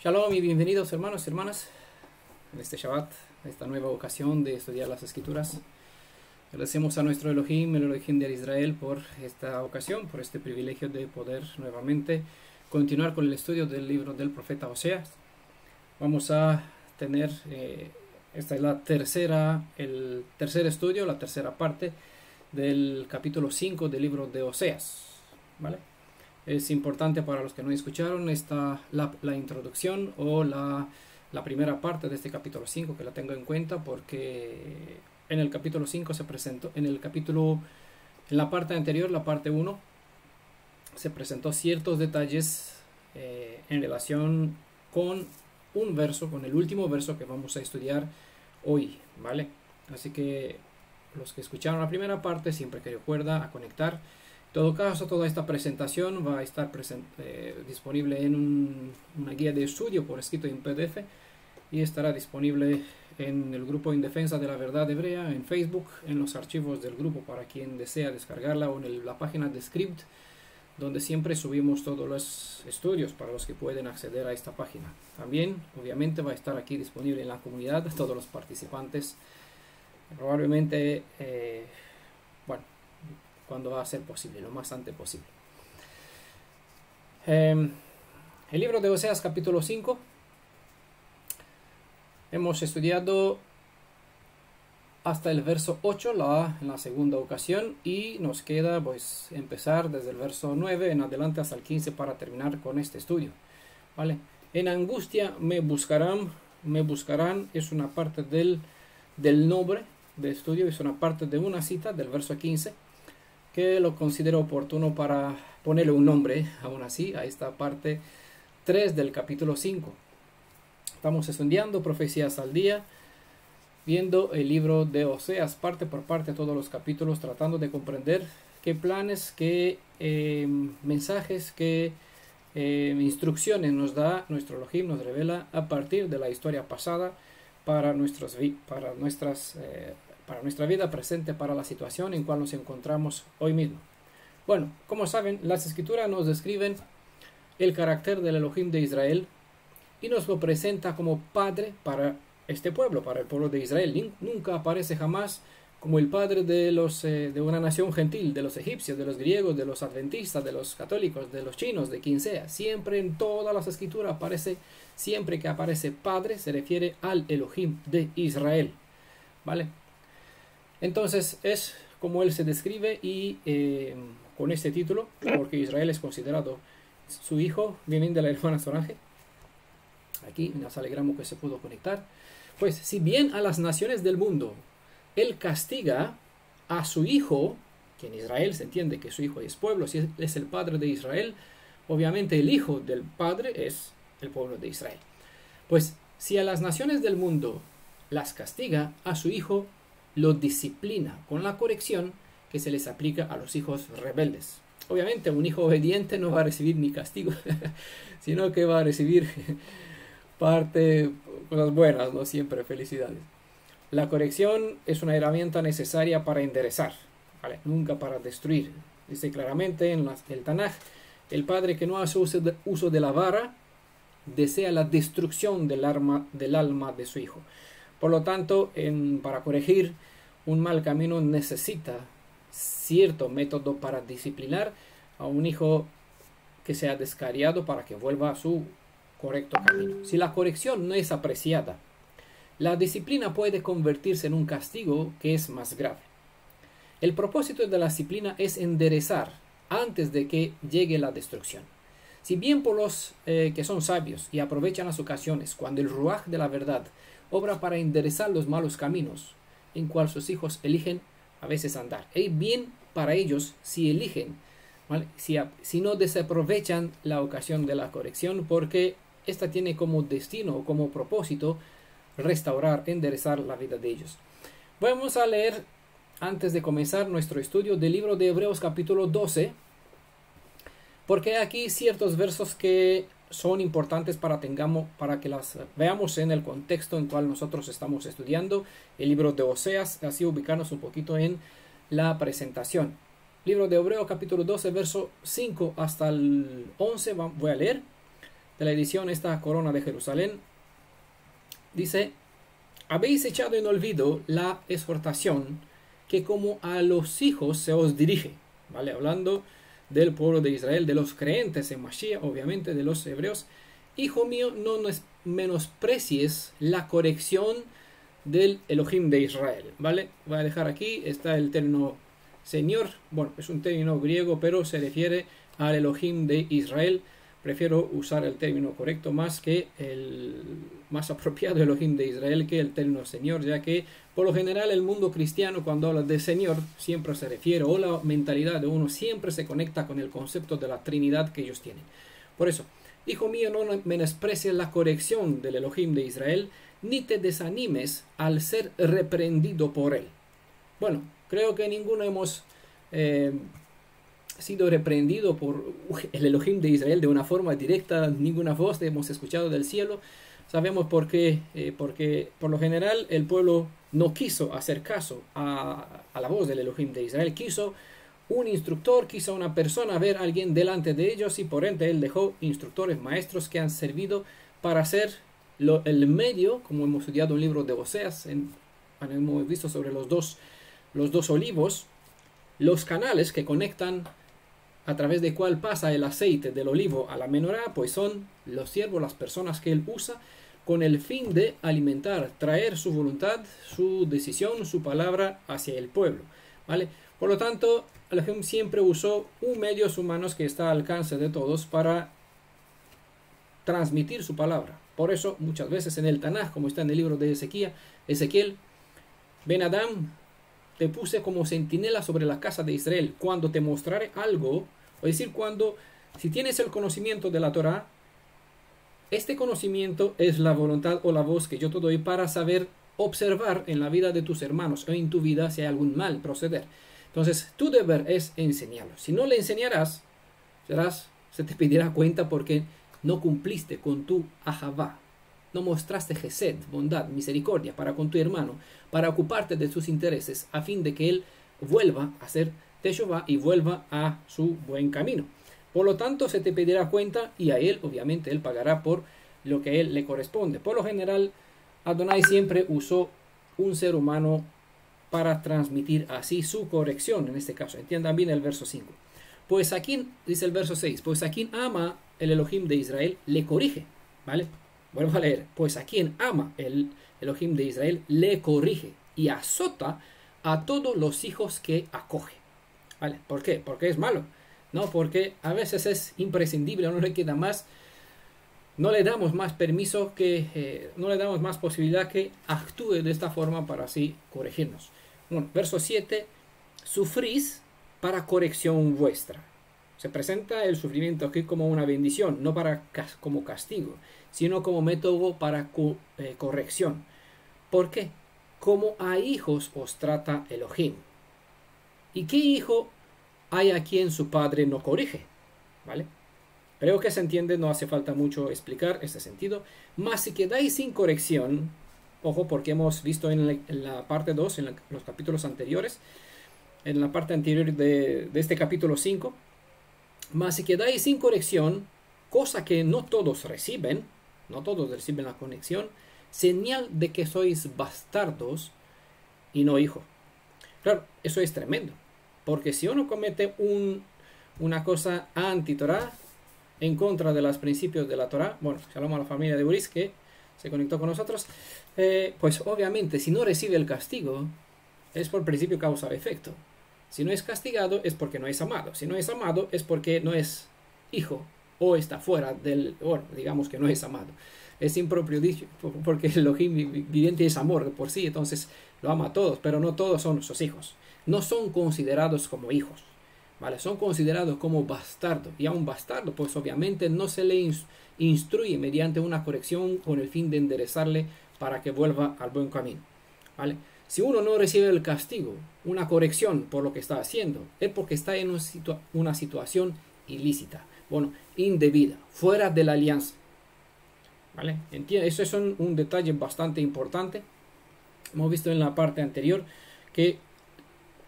Shalom y bienvenidos hermanos y hermanas en este Shabbat, a esta nueva ocasión de estudiar las Escrituras. Agradecemos a nuestro Elohim, el Elohim de Israel, por esta ocasión, por este privilegio de poder nuevamente continuar con el estudio del libro del profeta Oseas. Vamos a tener, esta es el tercer estudio, la tercera parte del capítulo 5 del libro de Oseas, ¿vale? Es importante para los que no escucharon la introducción o la primera parte de este capítulo 5, que la tengo en cuenta porque en el capítulo 5 se presentó, en la parte anterior, la parte 1, se presentó ciertos detalles en relación con un verso, con el último verso que vamos a estudiar hoy, ¿vale? Así que los que escucharon la primera parte, siempre que recuerda a conectar. En todo caso, toda esta presentación va a estar disponible en una guía de estudio por escrito en PDF y estará disponible en el grupo En Defensa de la Verdad Hebrea en Facebook, en los archivos del grupo para quien desea descargarla, o en la página de Script, donde siempre subimos todos los estudios para los que pueden acceder a esta página. También, obviamente, va a estar aquí disponible en la comunidad todos los participantes, probablemente, cuando va a ser posible, lo más antes posible. El libro de Oseas, capítulo 5. Hemos estudiado hasta el verso 8 en la segunda ocasión, y nos queda pues empezar desde el verso 9 en adelante hasta el 15 para terminar con este estudio, ¿vale? En angustia me buscarán, es una parte del nombre de estudio, es una parte de una cita del verso 15, que lo considero oportuno para ponerle un nombre, aún así, a esta parte 3 del capítulo 5. Estamos estudiando profecías al día, viendo el libro de Oseas parte por parte, todos los capítulos, tratando de comprender qué planes, qué mensajes, qué instrucciones nos da nuestro Elohim, nos revela a partir de la historia pasada para nuestra vida presente, para la situación en cual nos encontramos hoy mismo. Bueno, como saben, las escrituras nos describen el carácter del Elohim de Israel y nos lo presenta como padre para este pueblo, para el pueblo de Israel. Nunca aparece jamás como el padre de una nación gentil, de los egipcios, de los griegos, de los adventistas, de los católicos, de los chinos, de quien sea. Siempre en todas las escrituras aparece, siempre que aparece padre, se refiere al Elohim de Israel, ¿vale? Entonces es como él se describe, y con este título, porque Israel es considerado su hijo. Bien de la hermana Sorange, aquí nos alegramos que se pudo conectar. Pues si bien a las naciones del mundo él castiga a su hijo, que en Israel se entiende que su hijo es pueblo, si es el padre de Israel, obviamente el hijo del padre es el pueblo de Israel. Pues si a las naciones del mundo las castiga, a su hijo lo disciplina con la corrección que se les aplica a los hijos rebeldes. Obviamente un hijo obediente no va a recibir ni castigo, sino que va a recibir cosas buenas, no siempre felicidades. La corrección es una herramienta necesaria para enderezar, ¿vale? Nunca para destruir. Dice claramente en el Tanaj: el padre que no hace uso de la vara desea la destrucción del alma de su hijo. Por lo tanto, para corregir un mal camino necesita cierto método para disciplinar a un hijo que sea descarriado, para que vuelva a su correcto camino. Si la corrección no es apreciada, la disciplina puede convertirse en un castigo que es más grave. El propósito de la disciplina es enderezar antes de que llegue la destrucción. Si bien por los que son sabios y aprovechan las ocasiones cuando el ruaj de la verdad obra para enderezar los malos caminos en cual sus hijos eligen a veces andar, es bien para ellos si eligen, ¿vale? Si no desaprovechan la ocasión de la corrección, porque esta tiene como destino o como propósito restaurar, enderezar la vida de ellos. Vamos a leer, antes de comenzar nuestro estudio, del libro de Hebreos capítulo 12, porque aquí ciertos versos que son importantes para que las veamos en el contexto en cual nosotros estamos estudiando el libro de Oseas, así ubicarnos un poquito en la presentación. Libro de Hebreos capítulo 12, verso 5 hasta el 11, voy a leer. de la edición, esta Corona de Jerusalén, dice: habéis echado en olvido la exhortación que como a los hijos se os dirige, ¿vale? Hablando del pueblo de Israel, de los creyentes en Mashiach, obviamente de los hebreos. Hijo mío, no menosprecies la corrección del Elohim de Israel, ¿vale? Voy a dejar aquí, está el término Señor, bueno, es un término griego, pero se refiere al Elohim de Israel. Prefiero usar el término correcto más que el más apropiado, Elohim de Israel, que el término Señor, ya que por lo general el mundo cristiano, cuando habla de Señor, siempre se refiere, o la mentalidad de uno siempre se conecta con el concepto de la Trinidad que ellos tienen. Por eso, hijo mío, no menosprecies la corrección del Elohim de Israel, ni te desanimes al ser reprendido por él. Bueno, creo que ninguno hemos sido reprendido por el Elohim de Israel de una forma directa, ninguna voz hemos escuchado del cielo. Sabemos por qué, porque por lo general el pueblo no quiso hacer caso a la voz del Elohim de Israel, quiso un instructor, quiso una persona, ver a alguien delante de ellos, y por ende él dejó instructores, maestros que han servido para hacer el medio, como hemos estudiado un libro de Oseas, hemos visto sobre los dos olivos, los canales que conectan a través de cual pasa el aceite del olivo a la menorá, pues son los siervos, las personas que él usa con el fin de alimentar, traer su voluntad, su decisión, su palabra hacia el pueblo, ¿vale? Por lo tanto, Elohim siempre usó un medios humanos que está al alcance de todos para transmitir su palabra. Por eso, muchas veces en el Tanaj, como está en el libro de Ezequiel, Ben Adam, te puse como centinela sobre la casa de Israel. Cuando te mostraré algo, es decir, si tienes el conocimiento de la Torah, este conocimiento es la voluntad o la voz que yo te doy para saber observar en la vida de tus hermanos o en tu vida si hay algún mal proceder. Entonces, tu deber es enseñarlo. Si no le enseñarás, se te pedirá cuenta porque no cumpliste con tu ahavá. No mostraste gesed, bondad, misericordia para con tu hermano, para ocuparte de sus intereses, a fin de que él vuelva a ser Teshuvá y vuelva a su buen camino. Por lo tanto, se te pedirá cuenta, y a él, obviamente, él pagará por lo que a él le corresponde. Por lo general, Adonai siempre usó un ser humano para transmitir así su corrección, en este caso. Entiendan bien el verso 5. Pues a quien, dice el verso 6, pues a quien ama el Elohim de Israel, le corrige, ¿vale? Vuelvo a leer, pues a quien ama el Elohim de Israel, le corrige y azota a todos los hijos que acoge. ¿Vale? ¿Por qué? Porque es malo. No, porque a veces es imprescindible, no le queda más, no le damos más permiso, no le damos más posibilidad que actúe de esta forma para así corregirnos. Bueno, verso 7, sufrís para corrección vuestra. Se presenta el sufrimiento aquí como una bendición, no como castigo, sino como método para corrección. ¿Por qué? Como a hijos os trata Elohim. ¿Y qué hijo hay a quien su padre no corrige? ¿Vale? Creo que se entiende, no hace falta mucho explicar este sentido. Mas si quedáis sin corrección, ojo, porque hemos visto en la parte 2, en los capítulos anteriores, en la parte anterior de este capítulo 5, mas si quedáis sin corrección, cosa que no todos reciben la conexión, señal de que sois bastardos y no hijos. Claro, eso es tremendo, porque si uno comete una cosa anti-Torah, en contra de los principios de la Torah, bueno, shalom a la familia de Boris que se conectó con nosotros, pues obviamente si no recibe el castigo, es por principio causa-efecto. Si no es castigado es porque no es amado. Si no es amado es porque no es hijo o está fuera bueno, digamos que no es amado. Es impropio dicho porque el Elohim viviente es amor de por sí, entonces lo ama a todos, pero no todos son sus hijos. No son considerados como hijos, ¿vale? Son considerados como bastardos. Y a un bastardo, pues obviamente no se le instruye mediante una corrección con el fin de enderezarle para que vuelva al buen camino, ¿vale? Si uno no recibe el castigo, una corrección por lo que está haciendo, es porque está en una situación ilícita, bueno, indebida, fuera de la alianza, ¿vale? Eso es un detalle bastante importante. Hemos visto en la parte anterior que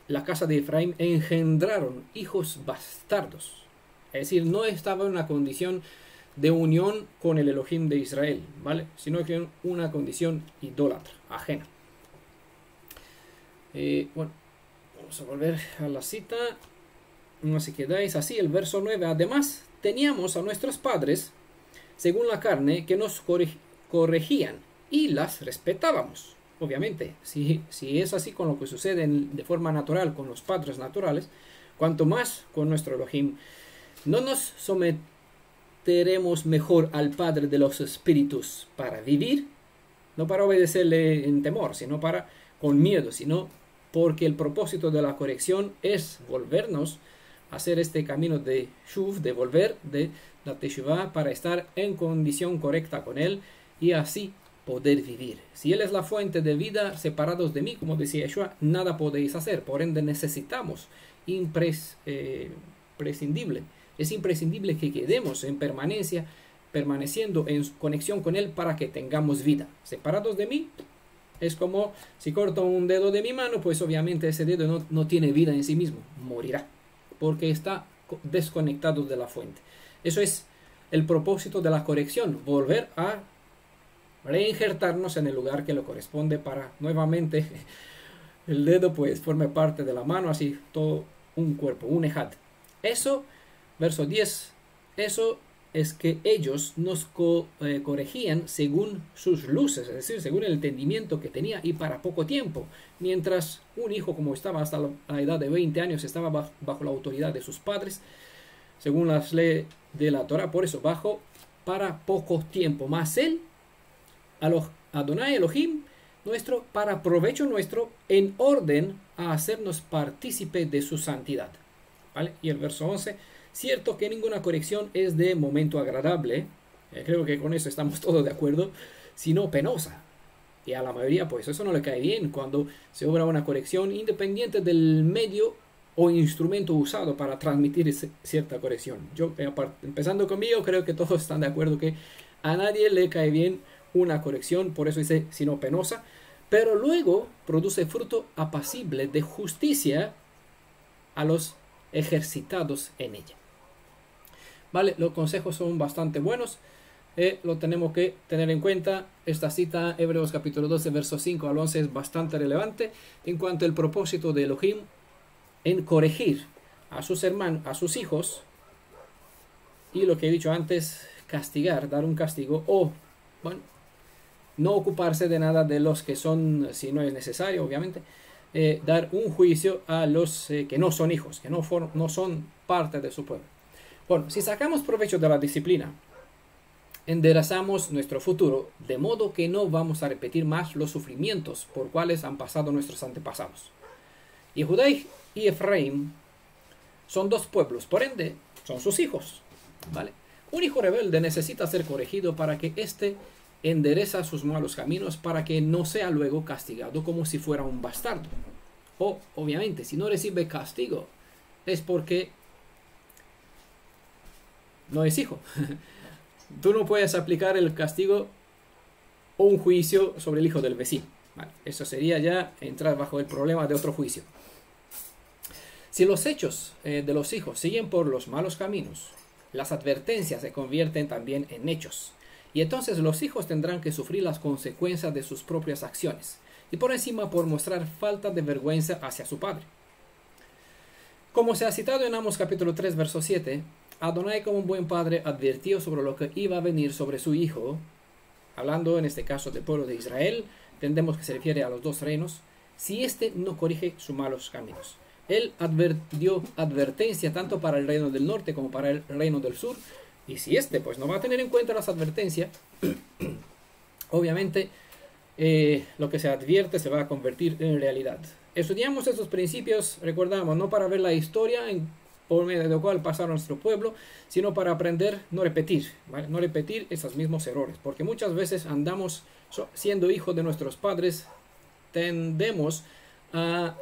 la casa de Efraín engendraron hijos bastardos, es decir, no estaba en una condición de unión con el Elohim de Israel, ¿vale? Sino que una condición idólatra, ajena. Bueno, vamos a volver a la cita. No se quedáis así, el verso 9. Además, teníamos a nuestros padres, según la carne, que nos corregían y las respetábamos. Obviamente, si es así con lo que sucede de forma natural con los padres naturales, cuanto más con nuestro Elohim. No nos someteremos mejor al Padre de los Espíritus para vivir, no para obedecerle en temor, sino para con miedo, sino porque el propósito de la corrección es volvernos a hacer este camino de Shuv, de volver de la Teshuvah, para estar en condición correcta con Él y así poder vivir. Si Él es la fuente de vida, separados de mí, como decía Yeshua, nada podéis hacer. Por ende necesitamos imprescindible. Es imprescindible que quedemos en permanencia, permaneciendo en conexión con Él para que tengamos vida. Separados de mí, es como si corto un dedo de mi mano, pues obviamente ese dedo no tiene vida en sí mismo, morirá, porque está desconectado de la fuente. Eso es el propósito de la corrección, volver a reinjertarnos en el lugar que le corresponde para nuevamente el dedo pues forme parte de la mano, así todo un cuerpo, un ejad. Eso, verso 10, eso es que ellos nos corregían según sus luces, es decir, según el entendimiento que tenía y para poco tiempo, mientras un hijo como estaba hasta la edad de 20 años estaba bajo la autoridad de sus padres, según las leyes de la Torah, por eso bajo para poco tiempo, más él, Adonai Elohim, nuestro, para provecho nuestro, en orden a hacernos partícipe de su santidad. ¿Vale? Y el verso 11, cierto que ninguna corrección es de momento agradable, creo que con eso estamos todos de acuerdo, sino penosa. Y a la mayoría pues eso no le cae bien cuando se obra una corrección independiente del medio o instrumento usado para transmitir cierta corrección. Yo, empezando conmigo, creo que todos están de acuerdo que a nadie le cae bien una corrección, por eso dice sino penosa, pero luego produce fruto apacible de justicia a los ejercitados en ella. Vale, los consejos son bastante buenos, lo tenemos que tener en cuenta. Esta cita, Hebreos capítulo 12, versos 5 al 11, es bastante relevante en cuanto al propósito de Elohim en corregir a sus hermanos, a sus hijos, y lo que he dicho antes, castigar, dar un castigo, o bueno, no ocuparse de nada de los que son, si no es necesario, obviamente, dar un juicio a los que no son hijos, que no son parte de su pueblo. Bueno, si sacamos provecho de la disciplina, enderezamos nuestro futuro, de modo que no vamos a repetir más los sufrimientos por cuales han pasado nuestros antepasados. Y Judá y Efraín son dos pueblos, por ende, son sus hijos, ¿vale? Un hijo rebelde necesita ser corregido para que éste endereza sus malos caminos, para que no sea luego castigado como si fuera un bastardo. O, obviamente, si no recibe castigo, es porque no es hijo. Tú no puedes aplicar el castigo o un juicio sobre el hijo del vecino. Vale, eso sería ya entrar bajo el problema de otro juicio. Si los hechos de los hijos siguen por los malos caminos, las advertencias se convierten también en hechos. Y entonces los hijos tendrán que sufrir las consecuencias de sus propias acciones. Y por encima por mostrar falta de vergüenza hacia su padre. Como se ha citado en Amos capítulo 3, verso 7, Adonai como un buen padre advirtió sobre lo que iba a venir sobre su hijo, hablando en este caso del pueblo de Israel, entendemos que se refiere a los dos reinos, si éste no corrige sus malos caminos. Él dio advertencia tanto para el reino del norte como para el reino del sur, y si éste pues no va a tener en cuenta las advertencias, obviamente lo que se advierte se va a convertir en realidad. Estudiamos estos principios, recordamos, no para ver la historia por medio de la cual pasaron nuestro pueblo, sino para aprender, no repetir, ¿vale? No repetir esos mismos errores, porque muchas veces andamos siendo hijos de nuestros padres, tendemos a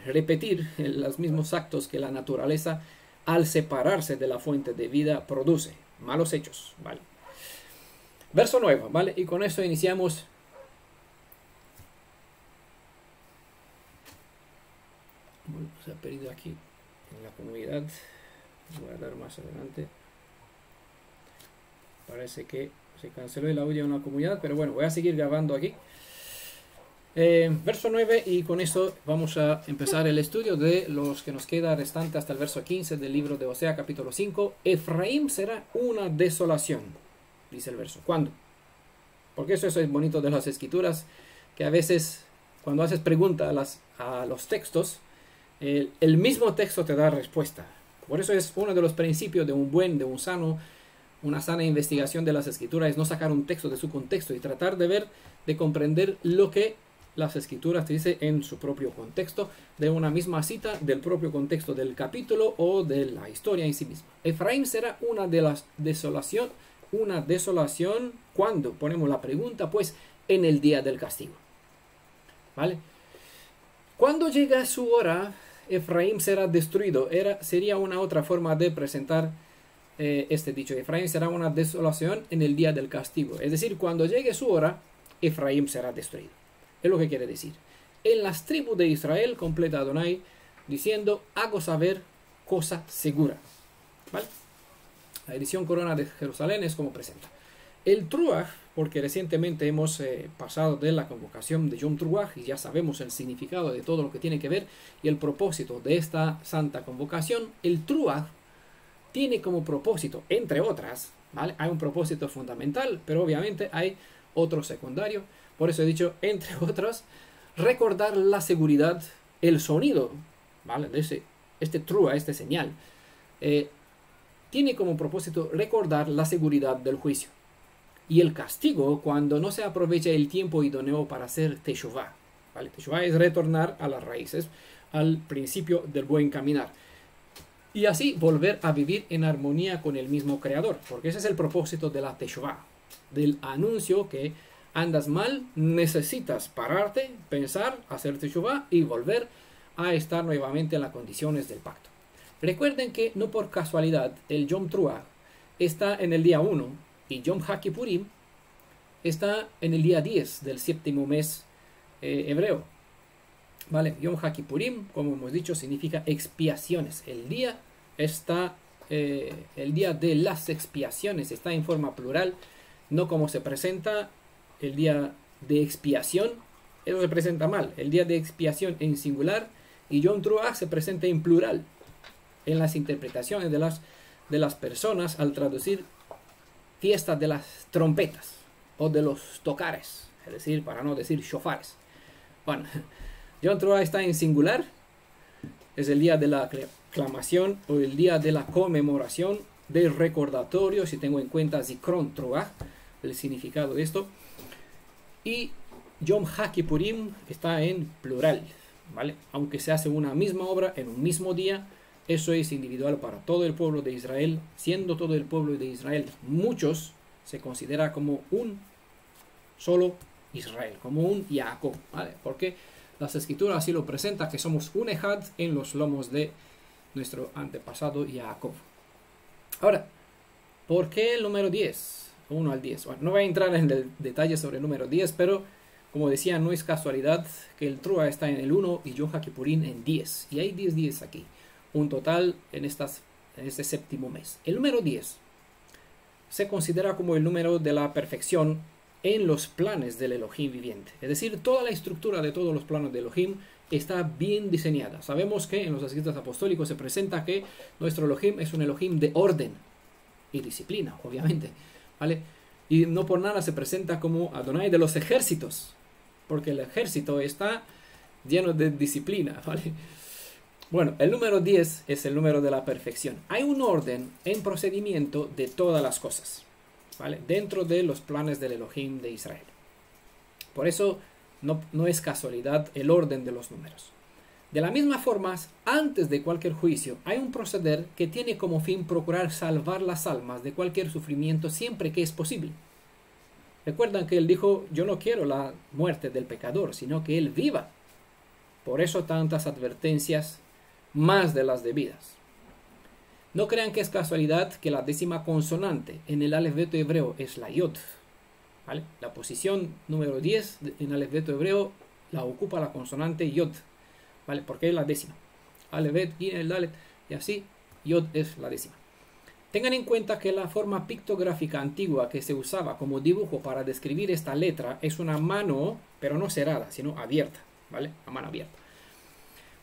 repetir los mismos actos que la naturaleza al separarse de la fuente de vida produce, malos hechos, ¿vale? Verso 9, ¿vale? Y con eso iniciamos bueno, se ha perdido aquí en la comunidad, voy a dar más adelante. Parece que se canceló el audio en la comunidad, pero bueno, voy a seguir grabando aquí. Verso 9, y con eso vamos a empezar el estudio de los que nos queda restante hasta el verso 15 del libro de Osea capítulo 5. Efraín será una desolación, dice el verso. ¿Cuándo? Porque eso es bonito de las escrituras, que a veces cuando haces preguntas a los textos, el mismo texto te da respuesta. Por eso es uno de los principios de una sana investigación de las escrituras, es no sacar un texto de su contexto y tratar de comprender lo que las escrituras te dicen en su propio contexto, de una misma cita, del propio contexto del capítulo o de la historia en sí misma. Efraín será una desolación, cuando ponemos la pregunta, pues en el día del castigo. ¿Vale? Cuando llega su hora, Efraín será destruido. Sería una otra forma de presentar este dicho. Efraín será una desolación en el día del castigo. Es decir, cuando llegue su hora, Efraín será destruido. Es lo que quiere decir. En las tribus de Israel, completa Adonai, diciendo, hago saber cosa segura. ¿Vale? La edición Corona de Jerusalén es como presenta. El Truach, porque recientemente hemos pasado de la convocación de Yom Truach y ya sabemos el significado de todo lo que tiene que ver y el propósito de esta santa convocación. El Truach tiene como propósito, entre otras, ¿vale? Hay un propósito fundamental, pero obviamente hay otro secundario. Por eso he dicho, entre otras, recordar la seguridad, el sonido, ¿vale? De este Truach, este señal, tiene como propósito recordar la seguridad del juicio y el castigo cuando no se aprovecha el tiempo idóneo para hacer teshuvah. ¿Vale? Teshuvah es retornar a las raíces, al principio del buen caminar. Y así volver a vivir en armonía con el mismo Creador. Porque ese es el propósito de la teshuvah, del anuncio que andas mal, necesitas pararte, pensar, hacer teshuvah y volver a estar nuevamente en las condiciones del pacto. Recuerden que no por casualidad el Yom Truach está en el día 1 y Yom HaKippurim está en el día 10 del séptimo mes hebreo. ¿Vale? Yom HaKippurim, como hemos dicho, significa expiaciones. El día de las expiaciones está en forma plural, no como se presenta el día de expiación. Eso se presenta mal. El día de expiación en singular y Yom Truach se presenta en plural en las interpretaciones de las personas al traducir fiesta de las trompetas o de los tocares, es decir, para no decir shofares. Bueno, Yom Truach está en singular, es el día de la aclamación o el día de la conmemoración, del recordatorio, si tengo en cuenta Zikron Truach, el significado de esto. Y Yom HaKippurim está en plural, ¿vale? Aunque se hace una misma obra en un mismo día, eso es individual para todo el pueblo de Israel. Siendo todo el pueblo de Israel muchos, se considera como un solo Israel, como un Jacob, ¿vale? Porque las escrituras así lo presentan, que somos un Ejad en los lomos de nuestro antepasado Jacob. Ahora, ¿por qué el número 10? 1 al 10. Bueno, no voy a entrar en el detalle sobre el número 10, pero como decía, no es casualidad que el Truach está en el 1 y Yom HaKippurim en 10. Y hay 10 días aquí. Un total en este séptimo mes. El número 10 se considera como el número de la perfección en los planes del Elohim viviente. Es decir, toda la estructura de todos los planos de Elohim está bien diseñada. Sabemos que en los escritos apostólicos se presenta que nuestro Elohim es un Elohim de orden y disciplina, obviamente, ¿vale? Y no por nada se presenta como Adonai de los ejércitos, porque el ejército está lleno de disciplina, ¿vale? Bueno, el número 10 es el número de la perfección. Hay un orden en procedimiento de todas las cosas, ¿vale? Dentro de los planes del Elohim de Israel. Por eso no es casualidad el orden de los números. De la misma forma, antes de cualquier juicio, hay un proceder que tiene como fin procurar salvar las almas de cualquier sufrimiento siempre que es posible. Recuerdan que él dijo, yo no quiero la muerte del pecador, sino que él viva. Por eso tantas advertencias, más de las debidas. No crean que es casualidad que la décima consonante en el alfabeto hebreo es la Yod, ¿vale? La posición número 10 en el alfabeto hebreo la ocupa la consonante Yod, ¿vale? Porque es la décima. Alefet, Gimel, Dalet y así, Yod es la décima. Tengan en cuenta que la forma pictográfica antigua que se usaba como dibujo para describir esta letra es una mano, pero no cerrada, sino abierta, ¿vale? A mano abierta.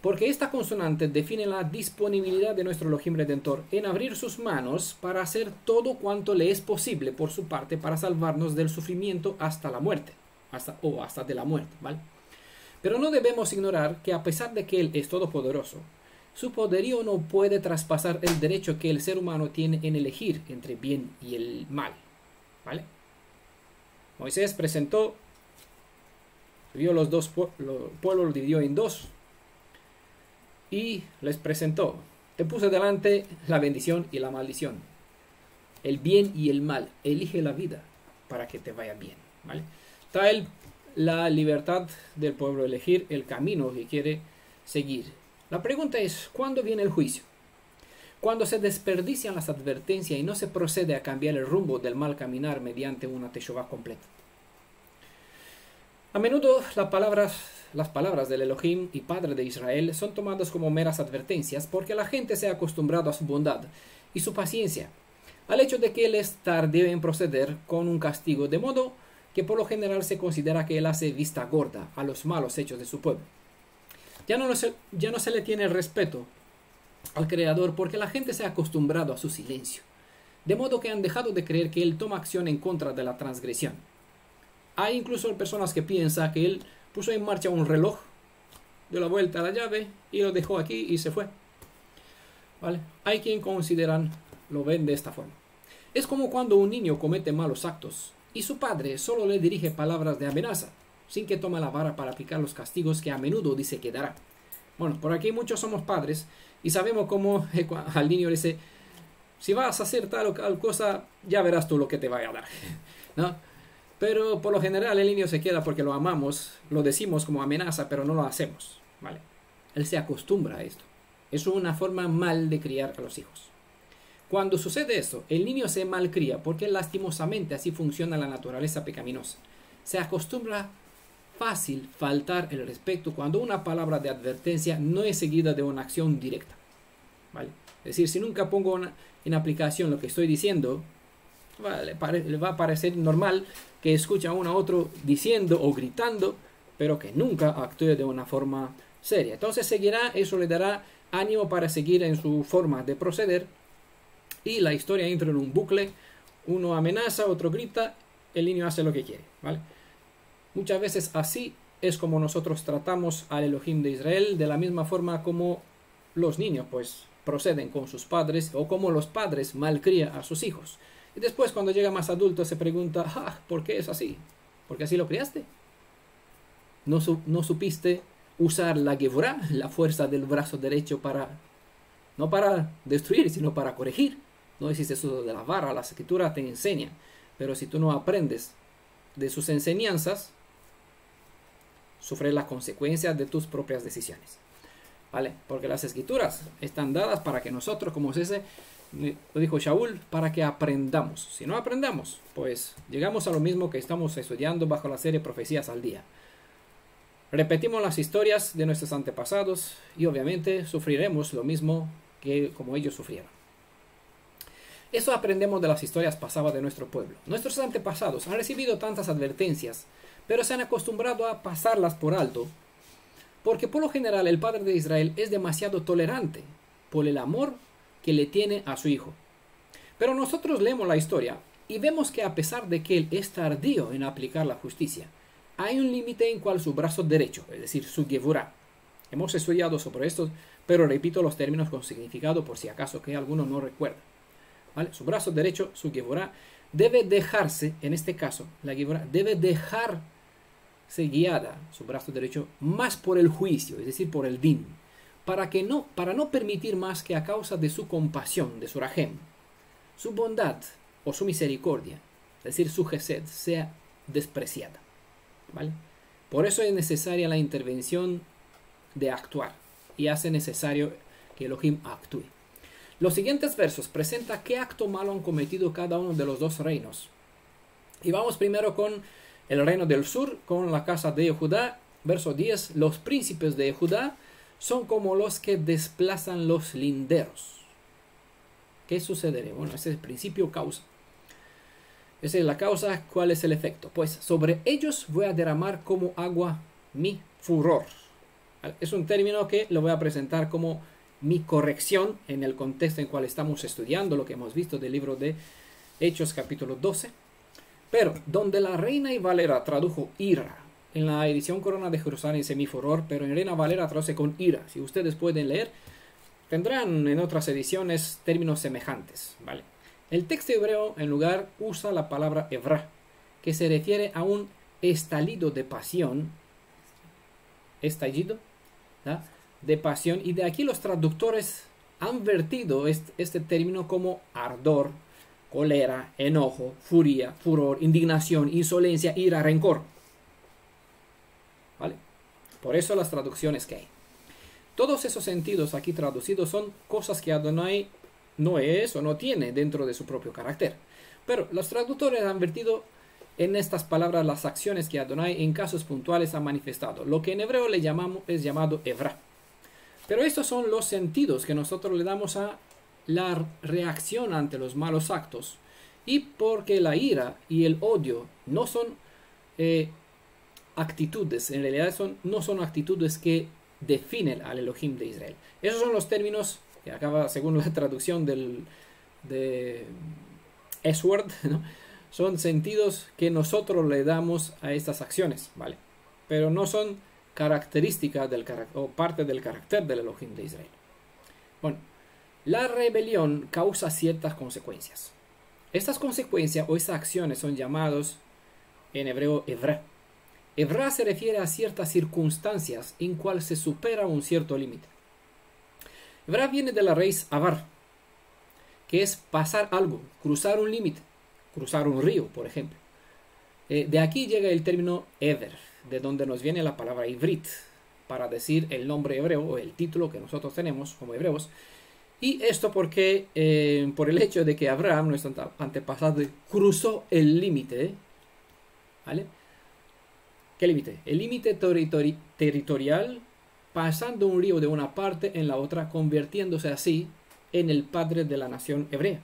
Porque esta consonante define la disponibilidad de nuestro Elohim Redentor en abrir sus manos para hacer todo cuanto le es posible por su parte para salvarnos del sufrimiento hasta la muerte, hasta de la muerte, ¿vale? Pero no debemos ignorar que a pesar de que Él es todopoderoso, su poderío no puede traspasar el derecho que el ser humano tiene en elegir entre bien y el mal, ¿vale? Moisés vio los pueblos, los dividió en dos y les presentó: te puse delante la bendición y la maldición, el bien y el mal, elige la vida para que te vaya bien, ¿vale? Está la libertad del pueblo elegir el camino que quiere seguir. La pregunta es, ¿cuándo viene el juicio? Cuando se desperdician las advertencias y no se procede a cambiar el rumbo del mal caminar mediante una teshuvá completa. A menudo las palabras del Elohim y Padre de Israel son tomadas como meras advertencias porque la gente se ha acostumbrado a su bondad y su paciencia, al hecho de que Él es tardío en proceder con un castigo, de modo que por lo general se considera que Él hace vista gorda a los malos hechos de su pueblo. Ya no se le tiene respeto al Creador porque la gente se ha acostumbrado a su silencio, de modo que han dejado de creer que Él toma acción en contra de la transgresión. Hay incluso personas que piensan que Él puso en marcha un reloj, dio la vuelta a la llave y lo dejó aquí y se fue, ¿vale? Hay quien lo ven de esta forma. Es como cuando un niño comete malos actos y su padre solo le dirige palabras de amenaza, sin que tome la vara para aplicar los castigos que a menudo dice que dará. Bueno, por aquí muchos somos padres y sabemos cómo al niño le dice: si vas a hacer tal o tal cosa, ya verás tú lo que te vaya a dar, ¿no? Pero por lo general el niño se queda porque lo amamos, lo decimos como amenaza, pero no lo hacemos, ¿vale? Él se acostumbra a esto. Es una forma mal de criar a los hijos. Cuando sucede eso, el niño se malcría porque lastimosamente así funciona la naturaleza pecaminosa. Se acostumbra fácil faltar el respeto cuando una palabra de advertencia no es seguida de una acción directa, ¿vale? Es decir, si nunca pongo en aplicación lo que estoy diciendo, le va a parecer normal que escuche a uno a otro diciendo o gritando, pero que nunca actúe de una forma seria. Entonces seguirá, eso le dará ánimo para seguir en su forma de proceder y la historia entra en un bucle. Uno amenaza, otro grita, el niño hace lo que quiere, ¿vale? Muchas veces así es como nosotros tratamos al Elohim de Israel, de la misma forma como los niños pues proceden con sus padres o como los padres malcrían a sus hijos. Y después cuando llega más adulto se pregunta: ¿por qué es así? ¿Porque así lo criaste? ¿No supiste usar la Gevorá, la fuerza del brazo derecho, no para destruir, sino para corregir? No hiciste eso de la vara, la escritura te enseña. Pero si tú no aprendes de sus enseñanzas, sufres las consecuencias de tus propias decisiones, ¿vale? Porque las escrituras están dadas para que nosotros, como lo dijo Shaul, para que aprendamos. Si no aprendamos, pues llegamos a lo mismo que estamos estudiando bajo la serie Profecías al Día. Repetimos las historias de nuestros antepasados y obviamente sufriremos lo mismo que como ellos sufrieron. Eso aprendemos de las historias pasadas de nuestro pueblo. Nuestros antepasados han recibido tantas advertencias, pero se han acostumbrado a pasarlas por alto, porque por lo general el padre de Israel es demasiado tolerante por el amor que le tiene a su hijo. Pero nosotros leemos la historia y vemos que a pesar de que él es tardío en aplicar la justicia, hay un límite en cual su brazo derecho, es decir, su Gevorá. Hemos estudiado sobre esto, pero repito los términos con significado por si acaso que alguno no recuerda, ¿vale? Su brazo derecho, su Gevorá, debe dejarse, en este caso, la Gevorá debe dejarse guiada, su brazo derecho, más por el juicio, es decir, por el din, para no permitir más que a causa de su compasión, de su rajem, su bondad o su misericordia, es decir, su gesed, sea despreciada, ¿vale? Por eso es necesaria la intervención de actuar y hace necesario que Elohim actúe. Los siguientes versos presentan qué acto malo han cometido cada uno de los dos reinos. Y vamos primero con el reino del sur, con la casa de Judá. Verso 10. Los príncipes de Judá son como los que desplazan los linderos. ¿Qué sucederá? Bueno, ese es el principio causa. Esa es la causa. ¿Cuál es el efecto? Pues sobre ellos voy a derramar como agua mi furor. Es un término que lo voy a presentar como mi corrección en el contexto en el cual estamos estudiando lo que hemos visto del libro de Hechos capítulo 12. Pero donde la Reina y Valera tradujo ira, en la edición Corona de Jerusalén dice mi furor, pero en Reina Valera traduce con ira. Si ustedes pueden leer, tendrán en otras ediciones términos semejantes, ¿vale? El texto hebreo en lugar usa la palabra evra, que se refiere a un estallido de pasión, estallido, ¿да? De pasión, y de aquí los traductores han vertido este término como ardor, cólera, enojo, furia, furor, indignación, insolencia, ira, rencor, ¿vale? Por eso las traducciones que hay. Todos esos sentidos aquí traducidos son cosas que Adonai no es o no tiene dentro de su propio carácter. Pero los traductores han vertido en estas palabras las acciones que Adonai en casos puntuales ha manifestado. Lo que en hebreo le llamamos es llamado evra. Pero estos son los sentidos que nosotros le damos a la reacción ante los malos actos. Y porque la ira y el odio no son actitudes, en realidad no son actitudes que definen al Elohim de Israel. Esos son los términos que acaba, según la traducción de S-Word, ¿no? Son sentidos que nosotros le damos a estas acciones, ¿vale? Pero no son características o parte del carácter del Elohim de Israel. Bueno, la rebelión causa ciertas consecuencias. Estas consecuencias o estas acciones son llamados en hebreo evra. Evra se refiere a ciertas circunstancias en cual se supera un cierto límite. Evra viene de la raíz avar, que es pasar algo, cruzar un límite, cruzar un río, por ejemplo. De aquí llega el término ever, de donde nos viene la palabra ivrit, para decir el nombre hebreo o el título que nosotros tenemos como hebreos. Y esto porque, por el hecho de que Abraham, nuestro antepasado, cruzó el límite, ¿vale? ¿Qué límite? El límite territorial, pasando un río de una parte en la otra, convirtiéndose así en el padre de la nación hebrea,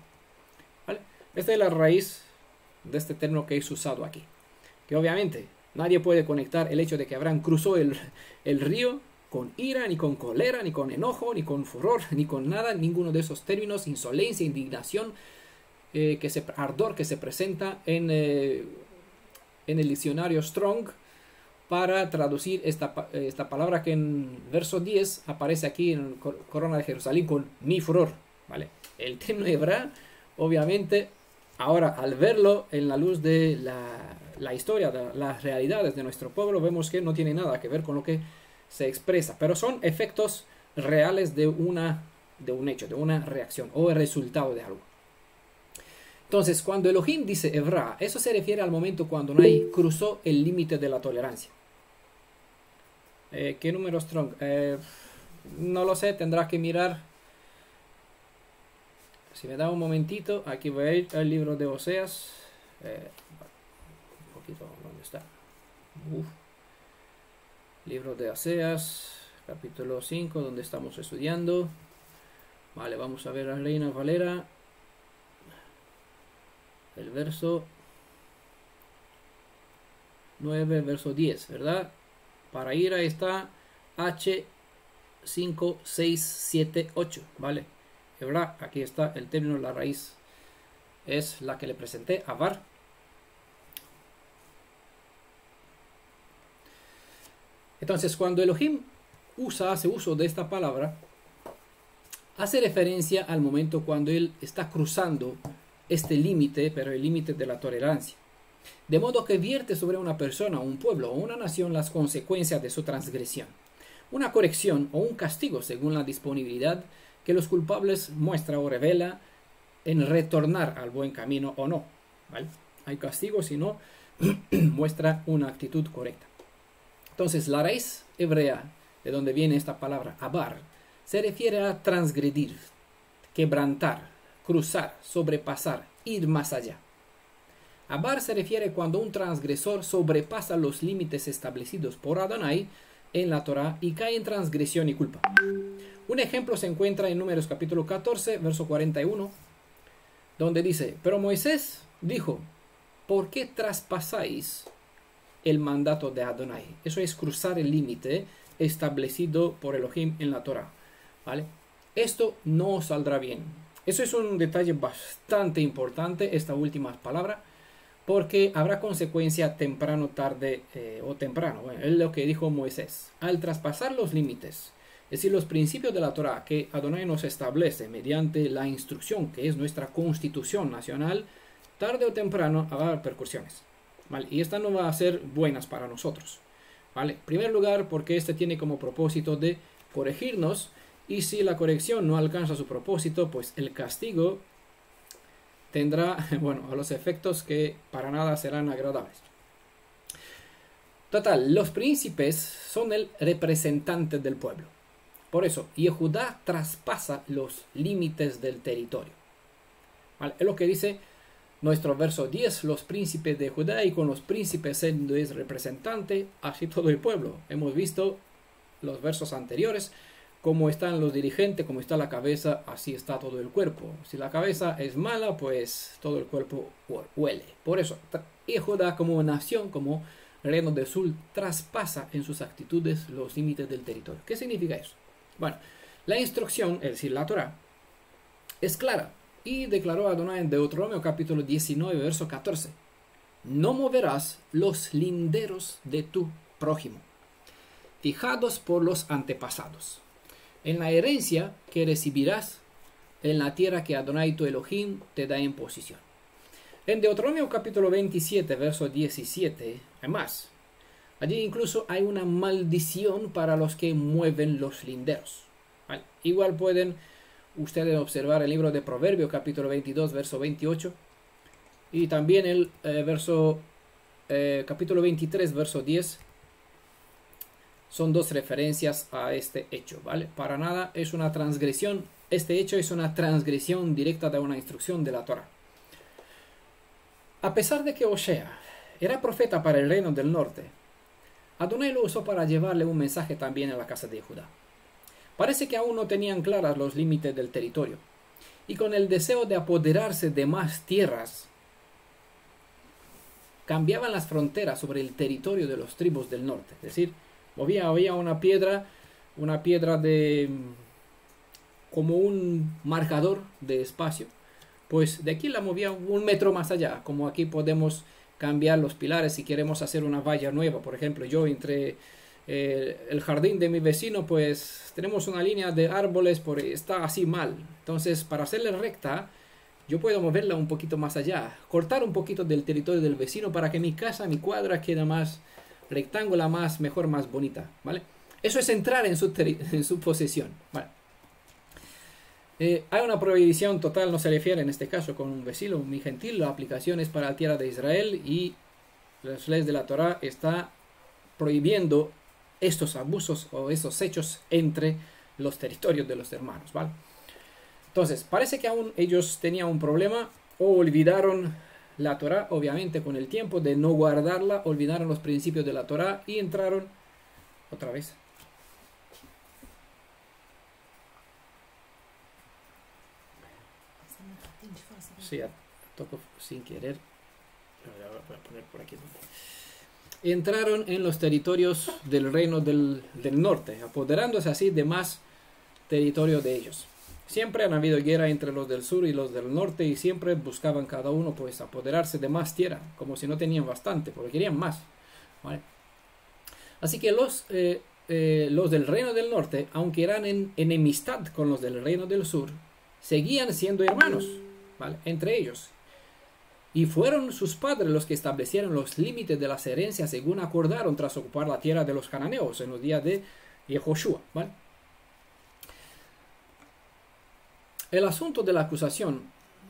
¿vale? Esta es la raíz de este término que es usado aquí. Que obviamente nadie puede conectar el hecho de que Abraham cruzó el río con ira, ni con cólera, ni con enojo, ni con furor, ni con nada, ninguno de esos términos, insolencia, indignación, ardor que se presenta en el diccionario Strong para traducir esta palabra que en verso 10 aparece aquí en Corona de Jerusalén con mi furor, ¿vale? El término hebreo, obviamente, ahora al verlo en la luz de la historia, de las realidades de nuestro pueblo, vemos que no tiene nada que ver con lo que se expresa, pero son efectos reales de un hecho, de una reacción o el resultado de algo. Entonces, cuando Elohim dice Evra, eso se refiere al momento cuando Adonai cruzó el límite de la tolerancia. ¿Qué número Strong? No lo sé, tendrá que mirar. Si me da un momentito, aquí voy a ir al libro de Oseas. Un poquito, ¿dónde está? Libro de Oseas, capítulo 5, donde estamos estudiando. Vale, vamos a ver a Reina Valera. El verso 9, verso 10, ¿verdad? Para ir ahí está H5, 6, 7, 8, ¿vale? ¿Verdad? Aquí está el término, la raíz es la que le presenté, avar. Entonces, cuando Elohim hace uso de esta palabra, hace referencia al momento cuando él está cruzando este límite, pero el límite de la tolerancia. De modo que vierte sobre una persona, un pueblo o una nación las consecuencias de su transgresión. Una corrección o un castigo según la disponibilidad que los culpables muestra o revela en retornar al buen camino o no, ¿vale? Hay castigo si no muestra una actitud correcta. Entonces, la raíz hebrea, de donde viene esta palabra, abar, se refiere a transgredir, quebrantar, cruzar, sobrepasar, ir más allá. Abar se refiere cuando un transgresor sobrepasa los límites establecidos por Adonai en la Torah y cae en transgresión y culpa. Un ejemplo se encuentra en Números capítulo 14, verso 41. donde dice, pero Moisés dijo, ¿por qué traspasáis el mandato de Adonai? Eso es cruzar el límite establecido por Elohim en la Torah, ¿vale? Esto no saldrá bien. Eso es un detalle bastante importante, esta última palabra, porque habrá consecuencia temprano, tarde o temprano. Bueno, es lo que dijo Moisés. Al traspasar los límites, es decir, los principios de la Torah que Adonai nos establece mediante la instrucción, que es nuestra constitución nacional, tarde o temprano habrá repercusiones, ¿vale? Y estas no van a ser buenas para nosotros, ¿vale? En primer lugar, porque este tiene como propósito de corregirnos, y si la corrección no alcanza su propósito, pues el castigo tendrá, bueno, a los efectos que para nada serán agradables. Total, los príncipes son el representante del pueblo. Por eso, Yehudá traspasa los límites del territorio, ¿vale? Es lo que dice nuestro verso 10, los príncipes de Judá, y con los príncipes él es representante, así todo el pueblo. Hemos visto los versos anteriores, cómo están los dirigentes, cómo está la cabeza, así está todo el cuerpo. Si la cabeza es mala, pues todo el cuerpo huele. Por eso, Judá como nación, como reino del sur, traspasa en sus actitudes los límites del territorio. ¿Qué significa eso? Bueno, la instrucción, es decir, la Torah, es clara. Y declaró Adonai en Deuteronomio capítulo 19, verso 14. No moverás los linderos de tu prójimo, fijados por los antepasados, en la herencia que recibirás en la tierra que Adonai tu Elohim te da en posesión. En Deuteronomio capítulo 27, verso 17, además, allí incluso hay una maldición para los que mueven los linderos, ¿vale? Igual pueden ustedes observar el libro de Proverbios capítulo 22, verso 28, y también el capítulo 23, verso 10. Son dos referencias a este hecho, ¿vale? Para nada es una transgresión. Este hecho es una transgresión directa de una instrucción de la Torah. A pesar de que Osea era profeta para el reino del norte, Adonai lo usó para llevarle un mensaje también a la casa de Judá. Parece que aún no tenían claras los límites del territorio, y con el deseo de apoderarse de más tierras, cambiaban las fronteras sobre el territorio de los tribus del norte. Es decir, había una piedra de como un marcador de espacio, pues de aquí la movía 1 metro más allá, como aquí podemos cambiar los pilares si queremos hacer una valla nueva. Por ejemplo, yo entre el jardín de mi vecino, pues tenemos una línea de árboles, está así mal, entonces para hacerla recta yo puedo moverla un poquito más allá, cortar un poquito del territorio del vecino para que mi casa, mi cuadra quede más rectangular, mejor, más bonita, ¿vale? Eso es entrar en su posesión, ¿vale? Hay una prohibición total, no se refiere en este caso con un vecino muy gentil, la aplicación es para la tierra de Israel, y las leyes de la Torah está prohibiendo estos abusos o esos hechos entre los territorios de los hermanos, ¿vale? Entonces, parece que aún ellos tenían un problema, o olvidaron la Torah, obviamente con el tiempo de no guardarla, olvidaron los principios de la Torah y entraron otra vez. Sí, toco sin querer. Voy a poner por aquí. Entraron en los territorios del reino del norte, apoderándose así de más territorio de ellos. Siempre han habido guerra entre los del sur y los del norte, y siempre buscaban cada uno pues apoderarse de más tierra, como si no tenían bastante, porque querían más, ¿vale? Así que los del reino del norte, aunque eran en enemistad con los del reino del sur, seguían siendo hermanos, ¿vale? Entre ellos. Y fueron sus padres los que establecieron los límites de las herencias según acordaron tras ocupar la tierra de los cananeos en los días de Yehoshua, ¿vale? El asunto de la acusación,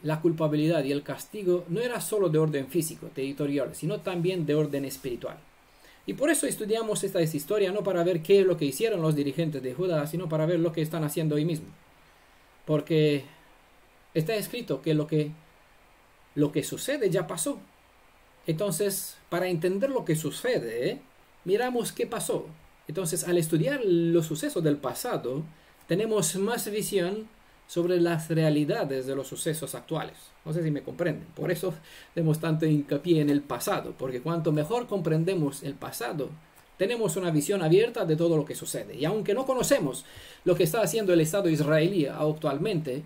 la culpabilidad y el castigo no era solo de orden físico, territorial, sino también de orden espiritual. Y por eso estudiamos esta historia, no para ver qué es lo que hicieron los dirigentes de Judá, sino para ver lo que están haciendo hoy mismo. Porque está escrito que lo que sucede ya pasó. Entonces, para entender lo que sucede, miramos qué pasó. Entonces, al estudiar los sucesos del pasado, tenemos más visión sobre las realidades de los sucesos actuales. No sé si me comprenden. Por eso demos tanto hincapié en el pasado, porque cuanto mejor comprendemos el pasado, tenemos una visión abierta de todo lo que sucede. Y aunque no conocemos lo que está haciendo el Estado israelí actualmente,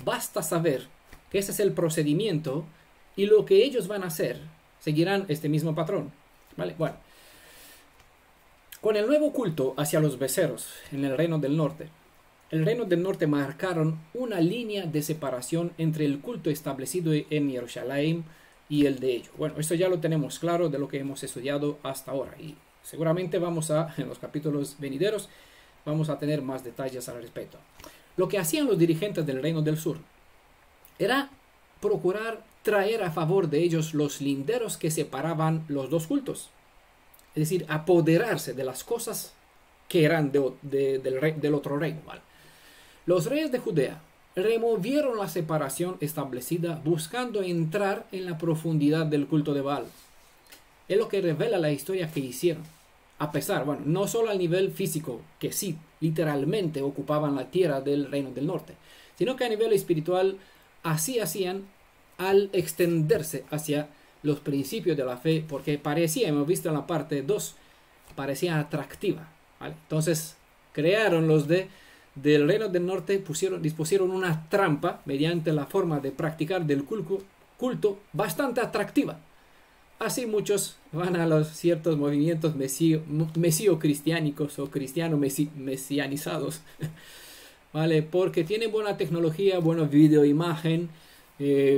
basta saber que ese es el procedimiento y lo que ellos van a hacer seguirán este mismo patrón. ¿Vale? Bueno, con el nuevo culto hacia los becerros en el Reino del Norte, el Reino del Norte marcaron una línea de separación entre el culto establecido en Jerusalén y el de ellos. Bueno, esto ya lo tenemos claro de lo que hemos estudiado hasta ahora y seguramente en los capítulos venideros, vamos a tener más detalles al respecto. Lo que hacían los dirigentes del Reino del Sur era procurar traer a favor de ellos los linderos que separaban los dos cultos. Es decir, apoderarse de las cosas que eran del otro reino. ¿Vale? Los reyes de Judea removieron la separación establecida buscando entrar en la profundidad del culto de Baal. Es lo que revela la historia que hicieron. A pesar, bueno, no solo al nivel físico, que sí, literalmente ocupaban la tierra del Reino del Norte, sino que a nivel espiritual así hacían al extenderse hacia los principios de la fe, porque parecía, hemos visto en la parte 2, parecía atractiva. ¿Vale? Entonces crearon los del Reino del Norte, dispusieron una trampa mediante la forma de practicar del culto bastante atractiva. Así muchos van a los ciertos movimientos mesio-cristiánicos o cristiano-mesianizados, ¿vale? Porque tienen buena tecnología, buena videoimagen,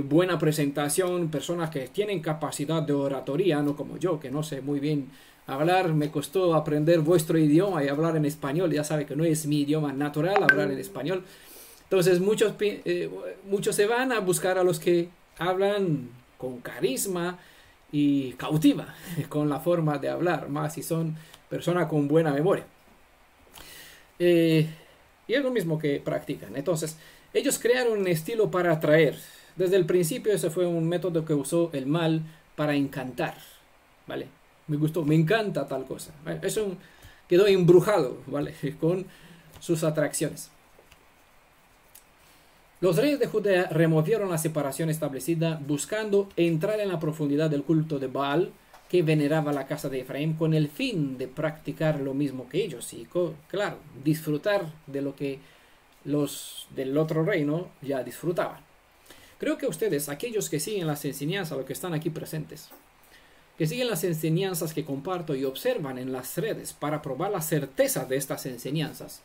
buena presentación, personas que tienen capacidad de oratoria, no como yo, que no sé muy bien hablar, me costó aprender vuestro idioma y hablar en español, ya sabe que no es mi idioma natural hablar en español. Entonces muchos se van a buscar a los que hablan con carisma y cautiva con la forma de hablar, más si son personas con buena memoria. Y es lo mismo que practican. Entonces, ellos crearon un estilo para atraer. Desde el principio ese fue un método que usó el mal para encantar. ¿Vale? Me gustó, me encanta tal cosa. Eso quedó embrujado, ¿vale? Con sus atracciones. Los reyes de Judea removieron la separación establecida buscando entrar en la profundidad del culto de Baal que veneraba la casa de Efraín con el fin de practicar lo mismo que ellos y, claro, disfrutar de lo que los del otro reino ya disfrutaban. Creo que ustedes, aquellos que siguen las enseñanzas, los que están aquí presentes, que siguen las enseñanzas que comparto y observan en las redes para probar la certeza de estas enseñanzas,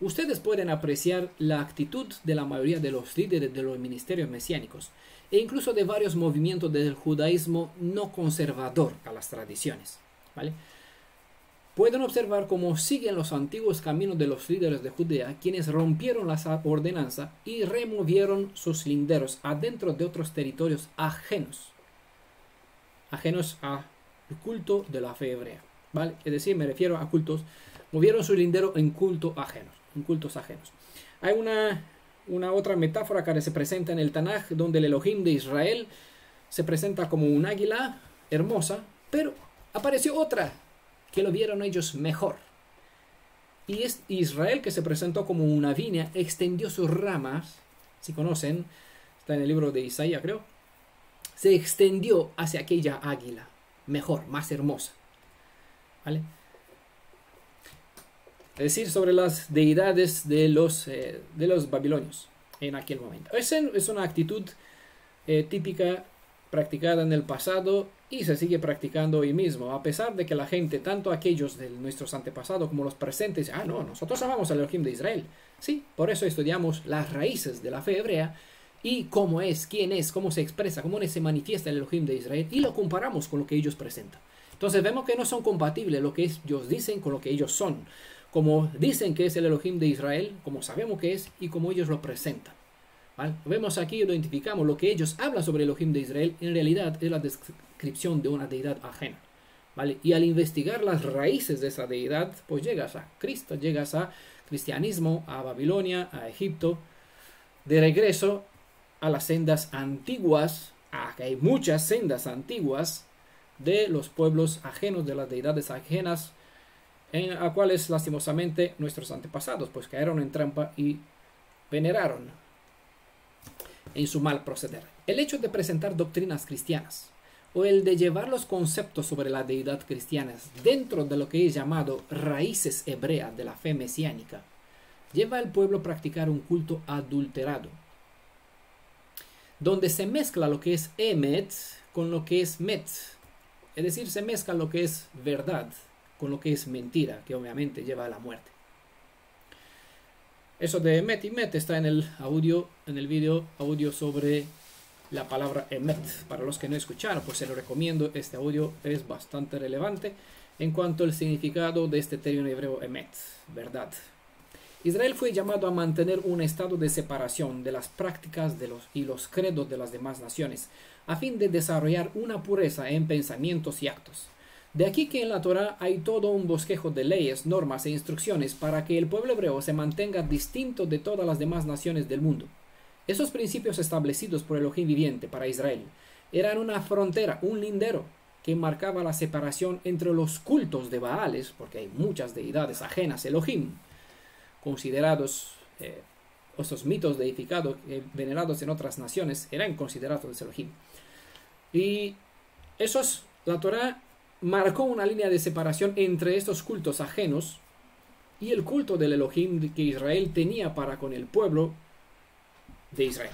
ustedes pueden apreciar la actitud de la mayoría de los líderes de los ministerios mesiánicos e incluso de varios movimientos del judaísmo no conservador a las tradiciones. ¿Vale? Pueden observar cómo siguen los antiguos caminos de los líderes de Judea, quienes rompieron la ordenanza y removieron sus linderos adentro de otros territorios ajenos al culto de la fe hebrea. ¿Vale? Es decir, me refiero a cultos, movieron su lindero en cultos ajenos. Hay una otra metáfora que se presenta en el Tanaj, donde el Elohim de Israel se presenta como un águila hermosa, pero apareció otra que lo vieron ellos mejor. Y es Israel, que se presentó como una viña, extendió sus ramas, si conocen, está en el libro de Isaías, creo, se extendió hacia aquella águila mejor, más hermosa. ¿Vale? Es decir, sobre las deidades de los babilonios en aquel momento. Esa es una actitud típica practicada en el pasado y se sigue practicando hoy mismo, a pesar de que la gente, tanto aquellos de nuestros antepasados como los presentes, no, nosotros amamos al Elohim de Israel. Sí, por eso estudiamos las raíces de la fe hebrea y cómo es, quién es, cómo se expresa, cómo se manifiesta el Elohim de Israel y lo comparamos con lo que ellos presentan. Entonces vemos que no son compatibles lo que ellos dicen con lo que ellos son. Como dicen que es el Elohim de Israel, como sabemos que es y como ellos lo presentan. ¿Vale? Vemos aquí, identificamos lo que ellos hablan sobre el Elohim de Israel, en realidad es la descripción de una deidad ajena. ¿Vale? Y al investigar las raíces de esa deidad, pues llegas a Cristo, llegas a cristianismo, a Babilonia, a Egipto, de regreso a las sendas antiguas, que hay muchas sendas antiguas de los pueblos ajenos, de las deidades ajenas, a cuales lastimosamente nuestros antepasados pues cayeron en trampa y veneraron en su mal proceder. El hecho de presentar doctrinas cristianas o el de llevar los conceptos sobre la deidad cristianas dentro de lo que es llamado raíces hebreas de la fe mesiánica lleva al pueblo a practicar un culto adulterado, donde se mezcla lo que es emet con lo que es met, es decir, se mezcla lo que es verdad con lo que es mentira, que obviamente lleva a la muerte. Eso de emet y met está en el video audio sobre la palabra emet. Para los que no escucharon, pues se lo recomiendo. Este audio es bastante relevante en cuanto al significado de este término hebreo emet, verdad. Israel fue llamado a mantener un estado de separación de las prácticas y los credos de las demás naciones, a fin de desarrollar una pureza en pensamientos y actos. De aquí que en la Torá hay todo un bosquejo de leyes, normas e instrucciones para que el pueblo hebreo se mantenga distinto de todas las demás naciones del mundo. Esos principios establecidos por Elohim viviente para Israel eran una frontera, un lindero, que marcaba la separación entre los cultos de Baales, porque hay muchas deidades ajenas a Elohim, considerados, esos mitos deificados venerados en otras naciones, eran considerados Elohim. Y la Torá marcó una línea de separación entre estos cultos ajenos y el culto del Elohim que Israel tenía para con el pueblo de Israel.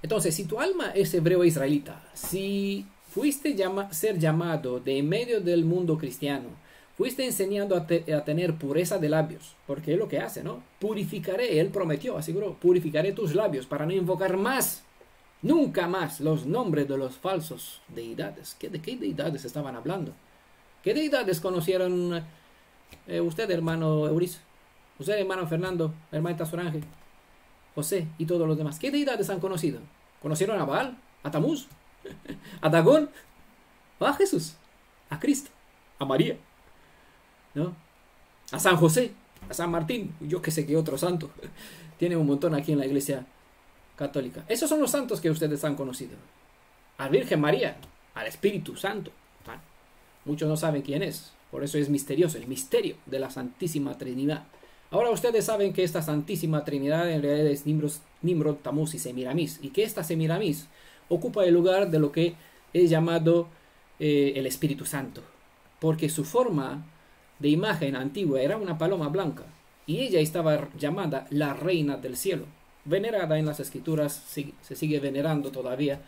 Entonces, si tu alma es hebreo israelita, si fuiste ser llamado de en medio del mundo cristiano, fuiste enseñando a tener pureza de labios, porque es lo que hace, ¿no? Purificaré, él prometió, aseguró, purificaré tus labios para no invocar más, nunca más, los nombres de los falsos deidades. ¿De qué deidades estaban hablando? ¿Qué deidades conocieron usted, hermano Euriz? Usted, hermano Fernando, hermanita Sorange, José y todos los demás. ¿Qué deidades han conocido? ¿Conocieron a Baal? ¿A Tamuz? ¿A Dagón? ¿A Jesús? ¿A Cristo? ¿A María? ¿No? ¿A San José? ¿A San Martín? Yo que sé qué otro santo. Tiene un montón aquí en la iglesia católica. Esos son los santos que ustedes han conocido. A Virgen María, al Espíritu Santo. Muchos no saben quién es. Por eso es misterioso, el misterio de la Santísima Trinidad. Ahora ustedes saben que esta Santísima Trinidad en realidad es Nimrod, Tamuz y Semiramis, y que esta Semiramis ocupa el lugar de lo que es llamado el Espíritu Santo, porque su forma de imagen antigua era una paloma blanca, y ella estaba llamada la Reina del Cielo, venerada en las Escrituras, se sigue venerando todavía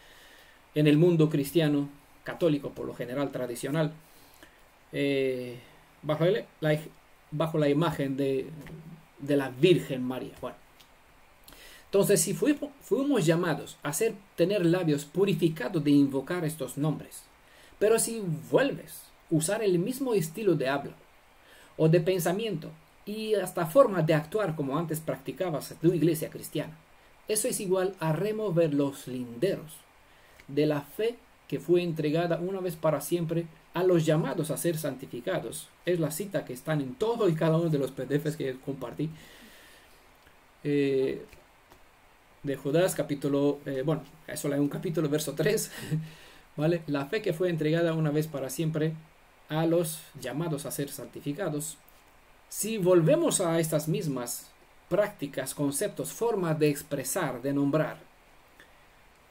en el cristiano católico, por lo general tradicional, bajo la imagen de la Virgen María. Bueno, entonces si fuimos llamados a tener labios purificados de invocar estos nombres, pero si vuelves a usar el mismo estilo de habla o de pensamiento y hasta forma de actuar como antes practicabas tu iglesia cristiana, eso es igual a remover los linderos de la fe que fue entregada una vez para siempre a los llamados a ser santificados. Es la cita que están en todo y cada uno de los PDFs que compartí. De Judas, capítulo, solo hay un capítulo, verso 3. ¿Vale? La fe que fue entregada una vez para siempre a los llamados a ser santificados. Si volvemos a estas mismas prácticas, conceptos, formas de expresar, de nombrar,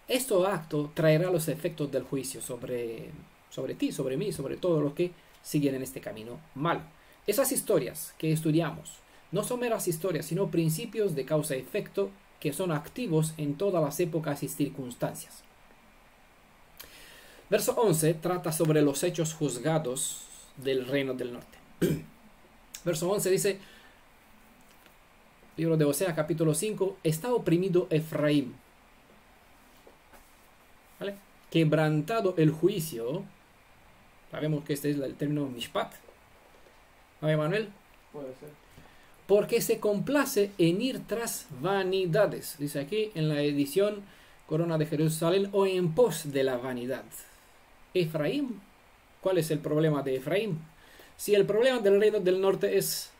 este acto traerá los efectos del juicio sobre ti, sobre mí, sobre todos los que siguen en este camino mal. Esas historias que estudiamos no son meras historias, sino principios de causa y efecto que son activos en todas las épocas y circunstancias. Verso 11 trata sobre los hechos juzgados del reino del norte. Verso 11 dice, libro de Osea, capítulo 5, está oprimido Efraín, ¿vale? Quebrantado el juicio. Sabemos que este es el término mishpat, ¿no, Emanuel? Puede ser. Porque se complace en ir tras vanidades. Dice aquí en la edición Corona de Jerusalén, o en pos de la vanidad. Efraín, ¿cuál es el problema de Efraín? Si el problema del reino del norte es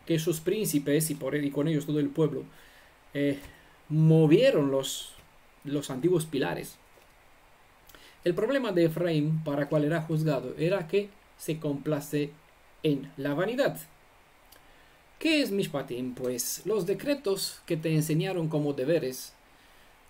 que sus príncipes, y con ellos todo el pueblo, movieron los antiguos pilares. El problema de Efraín, para cual era juzgado, era que se complace en la vanidad. ¿Qué es Mishpatim? Pues los decretos que te enseñaron como deberes,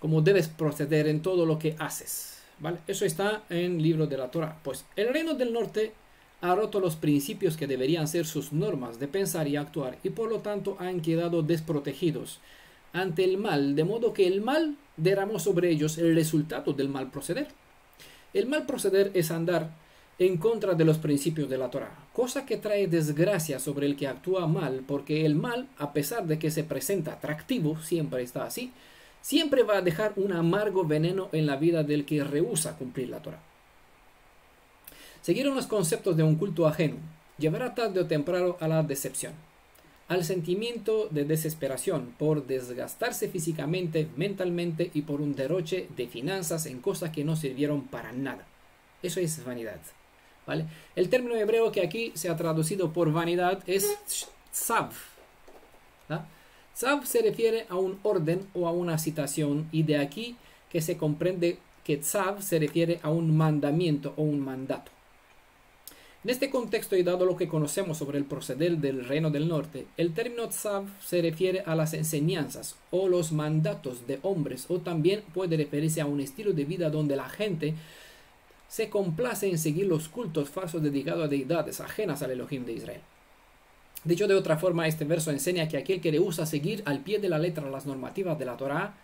cómo debes proceder en todo lo que haces, ¿vale? Eso está en el libro de la Torah. Pues el reino del norte ha roto los principios que deberían ser sus normas de pensar y actuar, y por lo tanto han quedado desprotegidos ante el mal, de modo que el mal derramó sobre ellos el resultado del mal proceder. El mal proceder es andar en contra de los principios de la Torah, cosa que trae desgracia sobre el que actúa mal, porque el mal, a pesar de que se presenta atractivo, siempre está así, siempre va a dejar un amargo veneno en la vida del que rehúsa cumplir la Torah. Seguir unos conceptos de un culto ajeno llevará tarde o temprano a la decepción, al sentimiento de desesperación por desgastarse físicamente, mentalmente y por un derroche de finanzas en cosas que no sirvieron para nada. Eso es vanidad, ¿vale? El término hebreo que aquí se ha traducido por vanidad es tzav, ¿no? Tzav se refiere a un orden o a una citación, y de aquí que se comprende que tzav se refiere a un mandamiento o un mandato. En este contexto, y dado lo que conocemos sobre el proceder del reino del norte, el término tzav se refiere a las enseñanzas o los mandatos de hombres, o también puede referirse a un estilo de vida donde la gente se complace en seguir los cultos falsos dedicados a deidades ajenas al Elohim de Israel. Dicho de otra forma, este verso enseña que aquel que rehúsa seguir al pie de la letra las normativas de la Torah,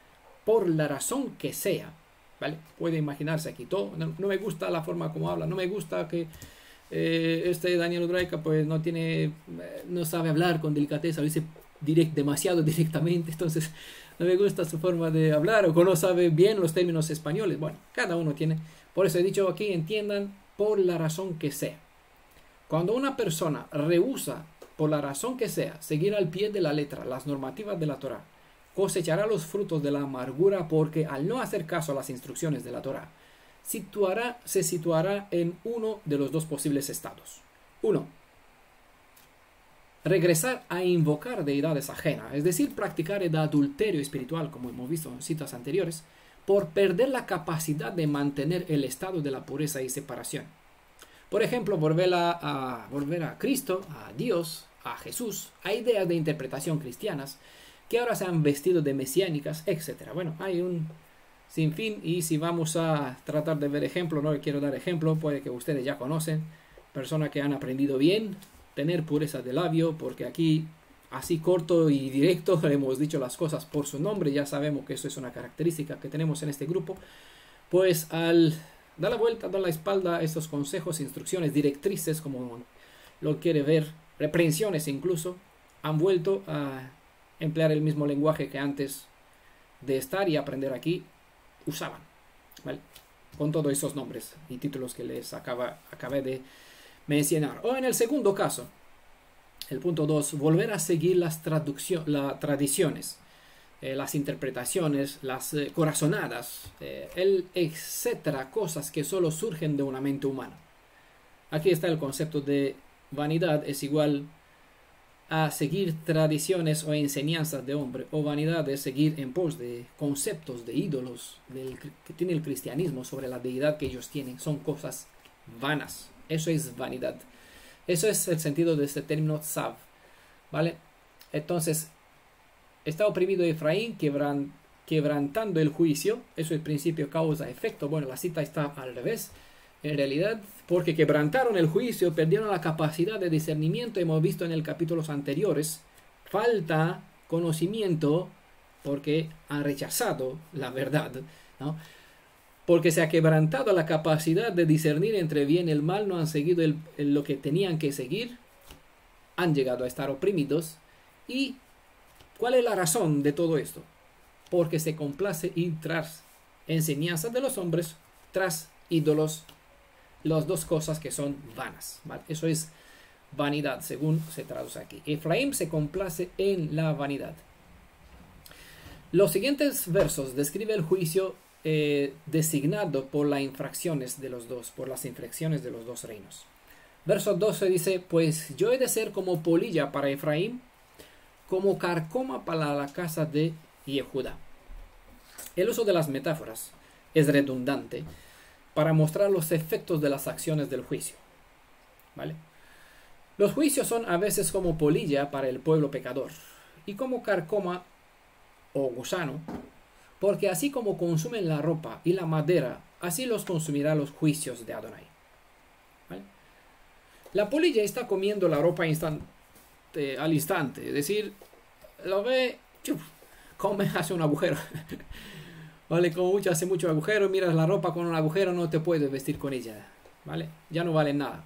por la razón que sea, ¿vale? Puede imaginarse aquí todo. No me gusta la forma como habla, no me gusta que este Daniel Udraica pues no sabe hablar con delicadeza, lo dice demasiado directamente, entonces no me gusta su forma de hablar, o no sabe bien los términos españoles. Bueno, cada uno tiene. Por eso he dicho aquí, entiendan, por la razón que sea. Cuando una persona rehúsa, por la razón que sea, seguir al pie de la letra las normativas de la Torah, cosechará los frutos de la amargura, porque al no hacer caso a las instrucciones de la Torah, se situará en uno de los dos posibles estados. 1. Regresar a invocar deidades ajenas, es decir, practicar el adulterio espiritual, como hemos visto en citas anteriores, por perder la capacidad de mantener el estado de la pureza y separación. Por ejemplo, volver a Cristo, a Dios, a Jesús, a ideas de interpretación cristianas que ahora se han vestido de mesiánicas, etc. Bueno, hay un sin fin, y si vamos a tratar de ver ejemplo, no quiero dar ejemplo, puede que ustedes ya conocen, personas que han aprendido bien, tener pureza de labio, porque aquí, así corto y directo, hemos dicho las cosas por su nombre, ya sabemos que eso es una característica que tenemos en este grupo, pues al dar la vuelta, dar la espalda a estos consejos, instrucciones, directrices, como lo quiere ver, reprensiones incluso, han vuelto a emplear el mismo lenguaje que antes de estar y aprender aquí usaban, ¿vale? Con todos esos nombres y títulos que les acabé de mencionar. O en el segundo caso, el punto 2, volver a seguir las tradiciones, las interpretaciones, las corazonadas, etcétera, cosas que solo surgen de una mente humana. Aquí está el concepto de vanidad, es igual a seguir tradiciones o enseñanzas de hombre, o vanidad es seguir en pos de conceptos de ídolos que tiene el cristianismo sobre la deidad que ellos tienen. Son cosas vanas. Eso es vanidad. Eso es el sentido de este término tzav, ¿vale? Entonces, está oprimido Efraín, quebrantando el juicio. Eso es principio, causa, efecto. Bueno, la cita está al revés. En realidad, porque quebrantaron el juicio, perdieron la capacidad de discernimiento. Hemos visto en el capítulos anteriores, falta conocimiento porque han rechazado la verdad, ¿no? Porque se ha quebrantado la capacidad de discernir entre bien y el mal, no han seguido lo que tenían que seguir, han llegado a estar oprimidos. ¿Y cuál es la razón de todo esto? Porque se complace ir tras enseñanzas de los hombres, tras ídolos, las dos cosas que son vanas, ¿vale? Eso es vanidad, según se traduce aquí. Efraín se complace en la vanidad. Los siguientes versos describe el juicio designado por las infracciones de los dos, reinos. Verso 12 dice: pues yo he de ser como polilla para Efraín, como carcoma para la casa de Yehudá. El uso de las metáforas es redundante para mostrar los efectos de las acciones del juicio, ¿vale? Los juicios son a veces como polilla para el pueblo pecador y como carcoma o gusano, porque así como consumen la ropa y la madera, así los consumirá los juicios de Adonai. ¿Vale? La polilla está comiendo la ropa al instante, es decir, lo ve, chuf, come, hace un agujero. Vale, como mucho hace mucho agujero, miras la ropa con un agujero, no te puedes vestir con ella, ¿vale? Ya no vale nada.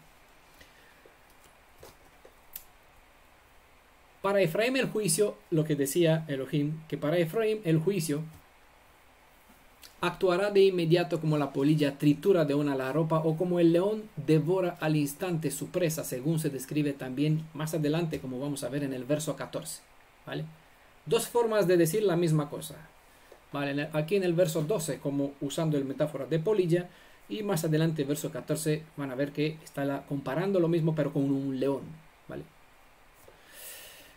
Para Efraín el juicio, lo que decía Elohim, que para Efraín el juicio actuará de inmediato como la polilla tritura de una la ropa o como el león devora al instante su presa, según se describe también más adelante, como vamos a ver en el verso 14, ¿vale? Dos formas de decir la misma cosa, ¿vale? Aquí en el verso 12, como usando el metáfora de polilla, y más adelante, el verso 14, van a ver que está comparando lo mismo, pero con un león, ¿vale?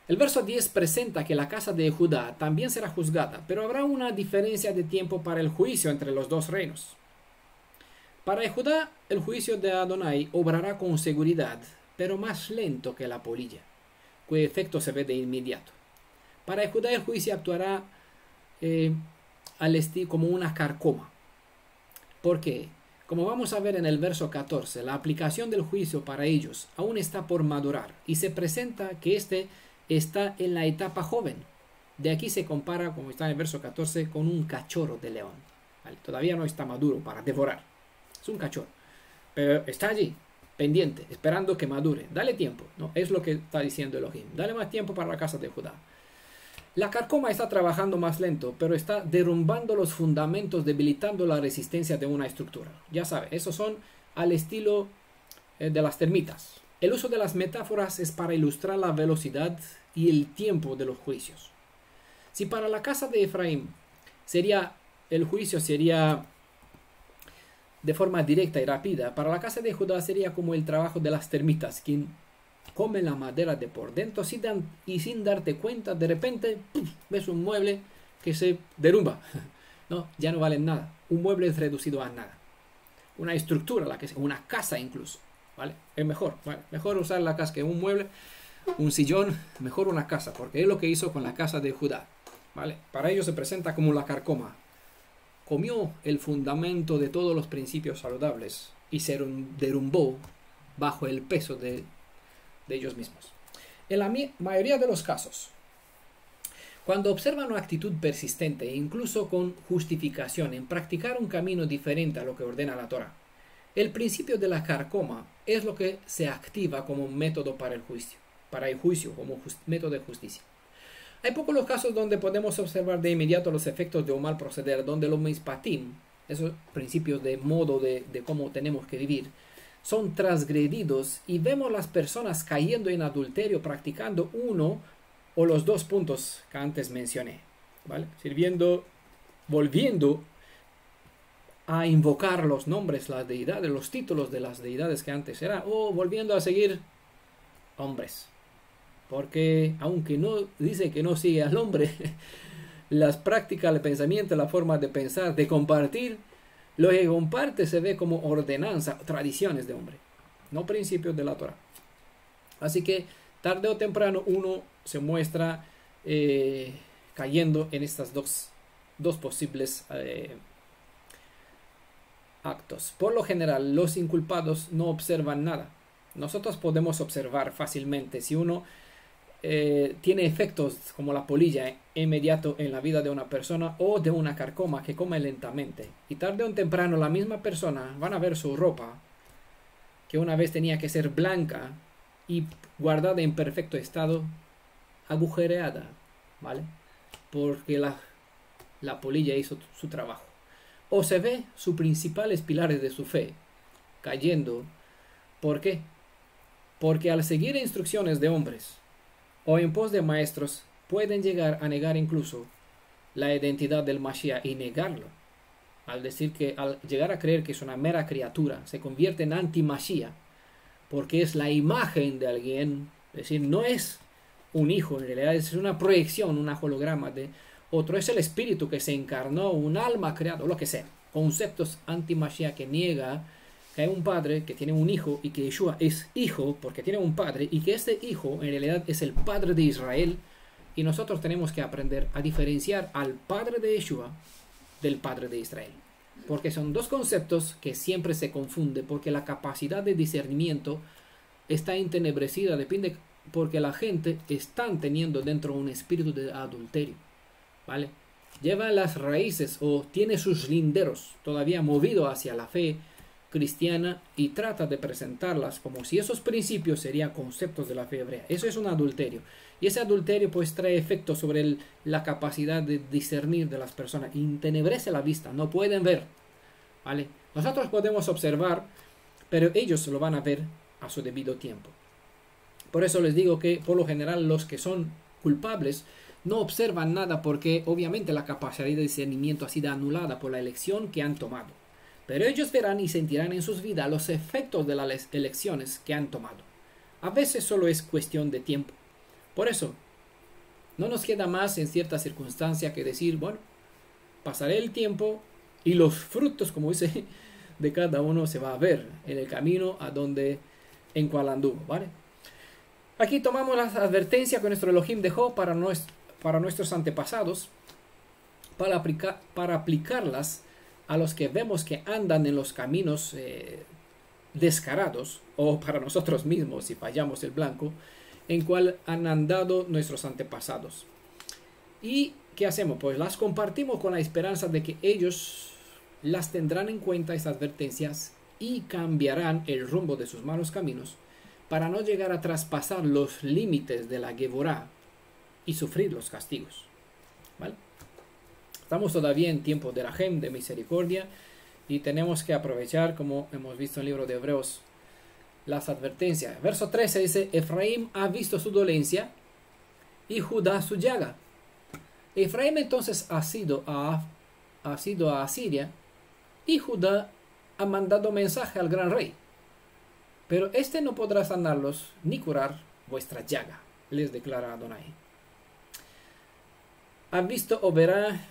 El verso 10 presenta que la casa de Judá también será juzgada, pero habrá una diferencia de tiempo para el juicio entre los dos reinos. Para Judá, el juicio de Adonai obrará con seguridad, pero más lento que la polilla, cuyo efecto se ve de inmediato. Para Judá, el juicio actuará al estilo como una carcoma. ¿Por qué? Como vamos a ver en el verso 14, la aplicación del juicio para ellos aún está por madurar y se presenta que está en la etapa joven. De aquí se compara, como está en el verso 14, con un cachorro de león. ¿Vale? Todavía no está maduro para devorar. Es un cachorro. Pero está allí, pendiente, esperando que madure. Dale tiempo. ¿No? Es lo que está diciendo Elohim. Dale más tiempo para la casa de Judá. La carcoma está trabajando más lento, pero está derrumbando los fundamentos, debilitando la resistencia de una estructura. Ya sabe, esos son al estilo de las termitas. El uso de las metáforas es para ilustrar la velocidad y el tiempo de los juicios. Si para la casa de Efraín el juicio sería de forma directa y rápida, para la casa de Judá sería como el trabajo de las termitas, quien come la madera de por dentro y sin darte cuenta, de repente ves un mueble que se derrumba. No, ya no vale nada. Un mueble es reducido a nada. Una estructura, una casa incluso. ¿Vale? Es mejor, ¿vale? Mejor usar la casa que un mueble, un sillón, mejor una casa, porque es lo que hizo con la casa de Judá, ¿vale? Para ellos se presenta como la carcoma. Comió el fundamento de todos los principios saludables y se derrumbó bajo el peso de ellos mismos. En la mayoría de los casos, cuando observan una actitud persistente e incluso con justificación en practicar un camino diferente a lo que ordena la Torah, el principio de la carcoma es lo que se activa como método para el juicio, como método de justicia. Hay pocos los casos donde podemos observar de inmediato los efectos de un mal proceder, donde los mishpatim, esos principios de modo de cómo tenemos que vivir, son transgredidos y vemos las personas cayendo en adulterio practicando uno o los dos puntos que antes mencioné, ¿vale? Volviendo a invocar los nombres, las deidades, los títulos de las deidades que antes eran, o volviendo a seguir hombres. Porque aunque no dice que no sigue al hombre, las prácticas, el pensamiento, la forma de pensar, de compartir, lo que comparte se ve como ordenanza, tradiciones de hombre, no principios de la Torah. Así que tarde o temprano uno se muestra cayendo en estas dos posibles actos. Por lo general, los inculpados no observan nada. Nosotros podemos observar fácilmente si uno tiene efectos como la polilla inmediato en la vida de una persona o de una carcoma que come lentamente. Y tarde o temprano la misma persona van a ver su ropa, que una vez tenía que ser blanca y guardada en perfecto estado, agujereada, ¿vale? Porque la polilla hizo su trabajo. O se ve sus principales pilares de su fe cayendo. ¿Por qué? Porque al seguir instrucciones de hombres o en pos de maestros pueden llegar a negar incluso la identidad del Mashiach y negarlo. Al llegar a creer que es una mera criatura, se convierte en anti-Mashiach porque es la imagen de alguien, es decir, no es un hijo, en realidad es una proyección, un holograma de otro, es el espíritu que se encarnó, un alma creado, lo que sea, conceptos anti-Mashiach que niega que hay un padre que tiene un hijo y que Yeshua es hijo porque tiene un padre y que este hijo en realidad es el padre de Israel, y nosotros tenemos que aprender a diferenciar al padre de Yeshua del padre de Israel, porque son dos conceptos que siempre se confunden, porque la capacidad de discernimiento está entenebrecida, depende porque la gente está teniendo dentro un espíritu de adulterio, ¿vale? Lleva las raíces o tiene sus linderos todavía movido hacia la fe cristiana y trata de presentarlas como si esos principios serían conceptos de la fe hebrea. Eso es un adulterio. Y ese adulterio pues trae efectos sobre la capacidad de discernir de las personas. Entenebrece la vista, no pueden ver, ¿vale? Nosotros podemos observar, pero ellos lo van a ver a su debido tiempo. Por eso les digo que por lo general los que son culpables no observan nada, porque obviamente la capacidad de discernimiento ha sido anulada por la elección que han tomado. Pero ellos verán y sentirán en sus vidas los efectos de las elecciones que han tomado. A veces solo es cuestión de tiempo. Por eso, no nos queda más en cierta circunstancia que decir, bueno, pasaré el tiempo y los frutos, como dice, de cada uno se va a ver en el camino en cual anduvo, ¿vale? Aquí tomamos las advertencias que nuestro Elohim dejó para nuestros antepasados, para aplicarlas a los que vemos que andan en los caminos descarados, o para nosotros mismos si fallamos el blanco, en cual han andado nuestros antepasados. ¿Y qué hacemos? Pues las compartimos con la esperanza de que ellos las tendrán en cuenta, estas advertencias, y cambiarán el rumbo de sus malos caminos para no llegar a traspasar los límites de la Gevorá y sufrir los castigos, ¿vale? Estamos todavía en tiempo de Rahem, de misericordia, y tenemos que aprovechar, como hemos visto en el libro de Hebreos, las advertencias. Verso 13 dice: Efraín ha visto su dolencia y Judá su llaga. Efraín entonces ha sido a Asiria, y Judá ha mandado mensaje al gran rey, pero este no podrá sanarlos ni curar vuestra llaga, les declara Adonai. Ha visto o verá.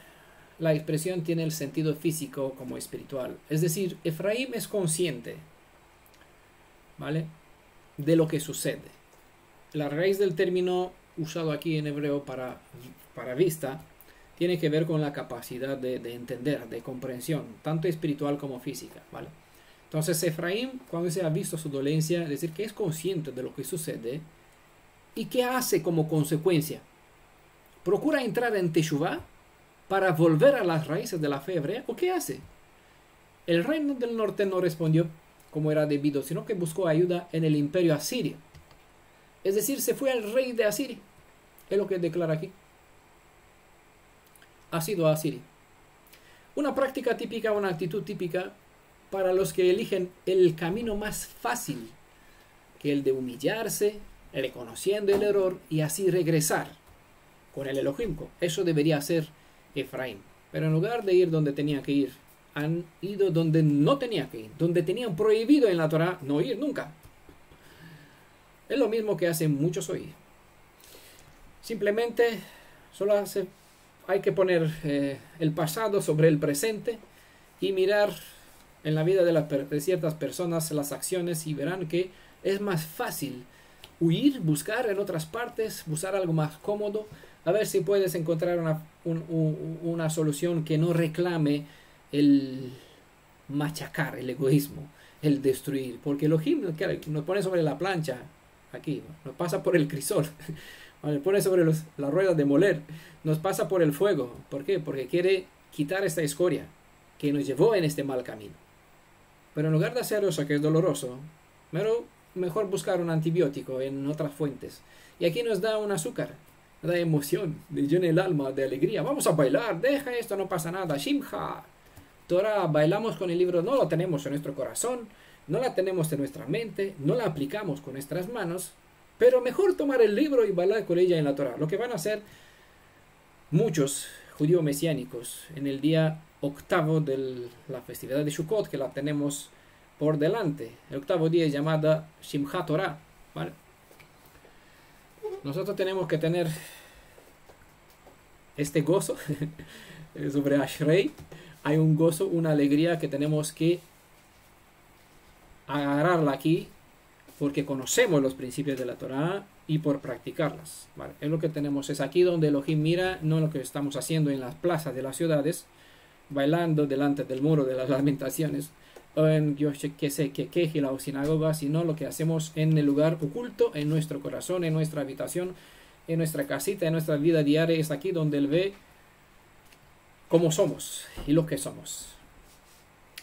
La expresión tiene el sentido físico como espiritual. Es decir, Efraín es consciente, ¿vale?, de lo que sucede. La raíz del término usado aquí en hebreo para vista tiene que ver con la capacidad de entender, de comprensión, tanto espiritual como física, ¿vale? Entonces Efraín, cuando se ha visto su dolencia, es decir, que es consciente de lo que sucede y qué hace como consecuencia. Procura entrar en Teshuvá para volver a las raíces de la fe hebrea, ¿o qué hace? El reino del norte no respondió como era debido, sino que buscó ayuda en el imperio asirio. Es decir, se fue al rey de Asiria. Es lo que declara aquí. Ha sido a Asiria. Una práctica típica, una actitud típica para los que eligen el camino más fácil que el de humillarse, reconociendo el error y así regresar con el Elohim. Eso debería ser Efraín. Pero en lugar de ir donde tenía que ir, han ido donde no tenía que ir, donde tenían prohibido en la Torah no ir nunca. Es lo mismo que hacen muchos hoy. Simplemente hay que poner el pasado sobre el presente y mirar en la vida de ciertas personas las acciones, y verán que es más fácil huir, buscar en otras partes, buscar algo más cómodo, a ver si puedes encontrar una solución que no reclame el machacar, el egoísmo, el destruir. Porque Elohim nos pone sobre la plancha, aquí, nos pasa por el crisol, nos pone sobre las ruedas de moler, nos pasa por el fuego. ¿Por qué? Porque quiere quitar esta escoria que nos llevó en este mal camino. Pero en lugar de hacer eso, que es doloroso, mejor buscar un antibiótico en otras fuentes. Y aquí nos da un azúcar, da emoción, llena el alma de alegría. Vamos a bailar, deja esto, no pasa nada. Shimcha. Torah, bailamos con el libro, no lo tenemos en nuestro corazón, no la tenemos en nuestra mente, no la aplicamos con nuestras manos, pero mejor tomar el libro y bailar con ella en la Torah. Lo que van a hacer muchos judíos mesiánicos en el día octavo de la festividad de Sukkot, que la tenemos por delante. El octavo día es llamada Shimchat Torah, ¿vale? Nosotros tenemos que tener este gozo sobre Ashrei. Hay un gozo, una alegría que tenemos que agarrarla aquí porque conocemos los principios de la Torá y por practicarlas. ¿Vale? Es lo que tenemos, es aquí donde Elohim mira, no lo que estamos haciendo en las plazas de las ciudades, bailando delante del muro de las lamentaciones, o en yo que sé que quejila o sinagoga, sino lo que hacemos en el lugar oculto, en nuestro corazón, en nuestra habitación, en nuestra casita, en nuestra vida diaria. Es aquí donde Él ve cómo somos y lo que somos.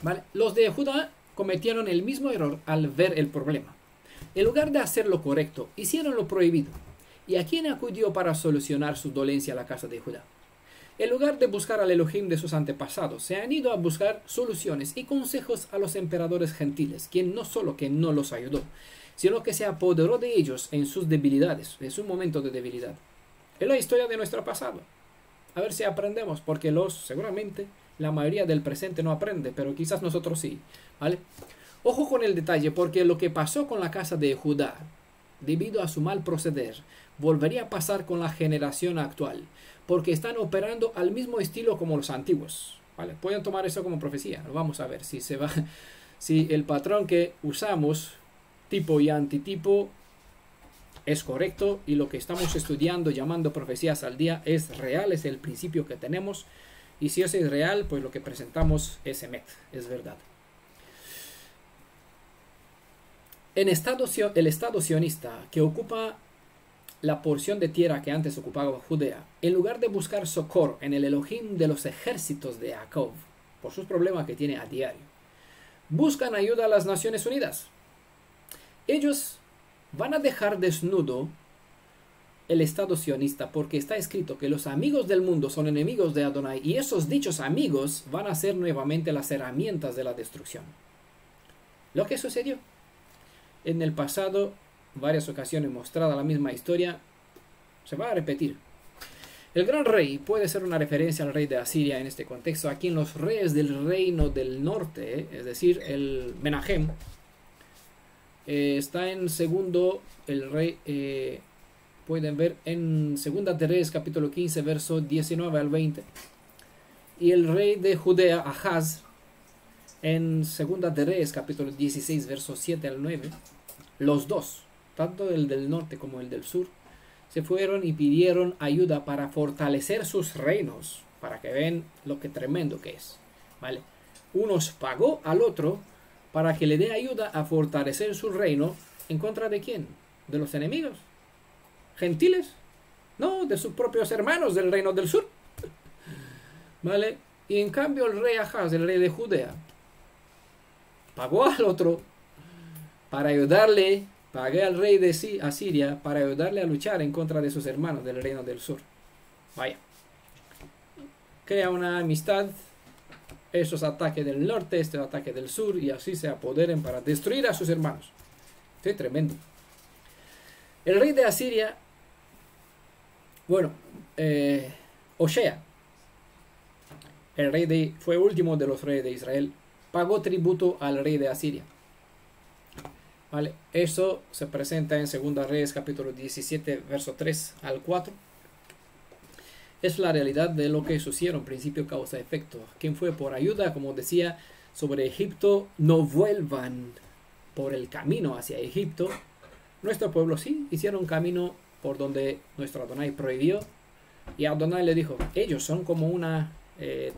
¿Vale? Los de Judá cometieron el mismo error al ver el problema. En lugar de hacer lo correcto, hicieron lo prohibido. ¿Y a quién acudió para solucionar su dolencia a la casa de Judá? En lugar de buscar al Elohim de sus antepasados, se han ido a buscar soluciones y consejos a los emperadores gentiles, quien no solo que no los ayudó, sino que se apoderó de ellos en sus debilidades, en su momento de debilidad. Es la historia de nuestro pasado. A ver si aprendemos, porque seguramente la mayoría del presente no aprende, pero quizás nosotros sí, ¿vale? Ojo con el detalle, porque lo que pasó con la casa de Judá, debido a su mal proceder, volvería a pasar con la generación actual, porque están operando al mismo estilo como los antiguos, ¿vale? Pueden tomar eso como profecía. Vamos a ver si el patrón que usamos, tipo y antitipo, es correcto y lo que estamos estudiando, llamando profecías al día, es real, es el principio que tenemos. Y si eso es real, pues lo que presentamos es emet, es verdad. El Estado sionista, que ocupa la porción de tierra que antes ocupaba Judea, en lugar de buscar socorro en el Elohim de los ejércitos de Jacob, por sus problemas que tiene a diario, buscan ayuda a las Naciones Unidas. Ellos van a dejar desnudo el Estado sionista, porque está escrito que los amigos del mundo son enemigos de Adonai, y esos dichos amigos van a ser nuevamente las herramientas de la destrucción. Lo que sucedió en el pasado, varias ocasiones mostrada la misma historia, se va a repetir. El gran rey puede ser una referencia al rey de Asiria en este contexto. Aquí en los reyes del reino del norte, es decir, el Menahem, está en segundo, el rey, pueden ver en Segunda de Reyes capítulo 15, verso 19 al 20. Y el rey de Judea, Ahaz, en Segunda de Reyes capítulo 16, verso 7 al 9. Los dos, tanto el del norte como el del sur, se fueron y pidieron ayuda para fortalecer sus reinos, para que vean lo que tremendo que es, ¿vale? Uno pagó al otro para que le dé ayuda a fortalecer su reino. ¿En contra de quién? ¿De los enemigos gentiles? No, de sus propios hermanos del reino del sur, ¿vale? Y en cambio el rey Ahaz, el rey de Judea, pagó al otro para ayudarle, pagué al rey de Asiria para ayudarle a luchar en contra de sus hermanos del reino del sur. Vaya, crea una amistad, esos ataques del norte, este ataque del sur, y así se apoderen para destruir a sus hermanos. Esto es tremendo. El rey de Asiria, bueno, Osea, fue último de los reyes de Israel, pagó tributo al rey de Asiria. ¿Vale? Eso se presenta en 2 Reyes capítulo 17, verso 3 al 4. Es la realidad de lo que sucedieron, principio, causa, efecto. Quien fue por ayuda, como decía, sobre Egipto, no vuelvan por el camino hacia Egipto. Nuestro pueblo sí, hicieron un camino por donde nuestro Adonai prohibió. Y Adonai le dijo, ellos son como una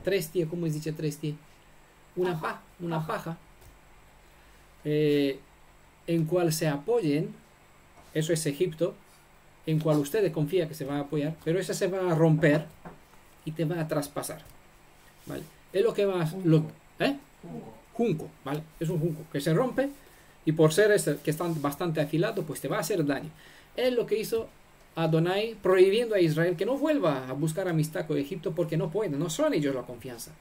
trestie, ¿cómo es dicho trestie? Una paja. En cual se apoyen, eso es Egipto, en cual ustedes confían que se va a apoyar, pero esa se va a romper y te va a traspasar, ¿vale? Es lo que va junco, ¿vale? Es un junco que se rompe y por ser que están bastante afilados, pues te va a hacer daño. Es lo que hizo Adonai prohibiendo a Israel que no vuelva a buscar amistad con Egipto porque no pueden, no son ellos la confianza.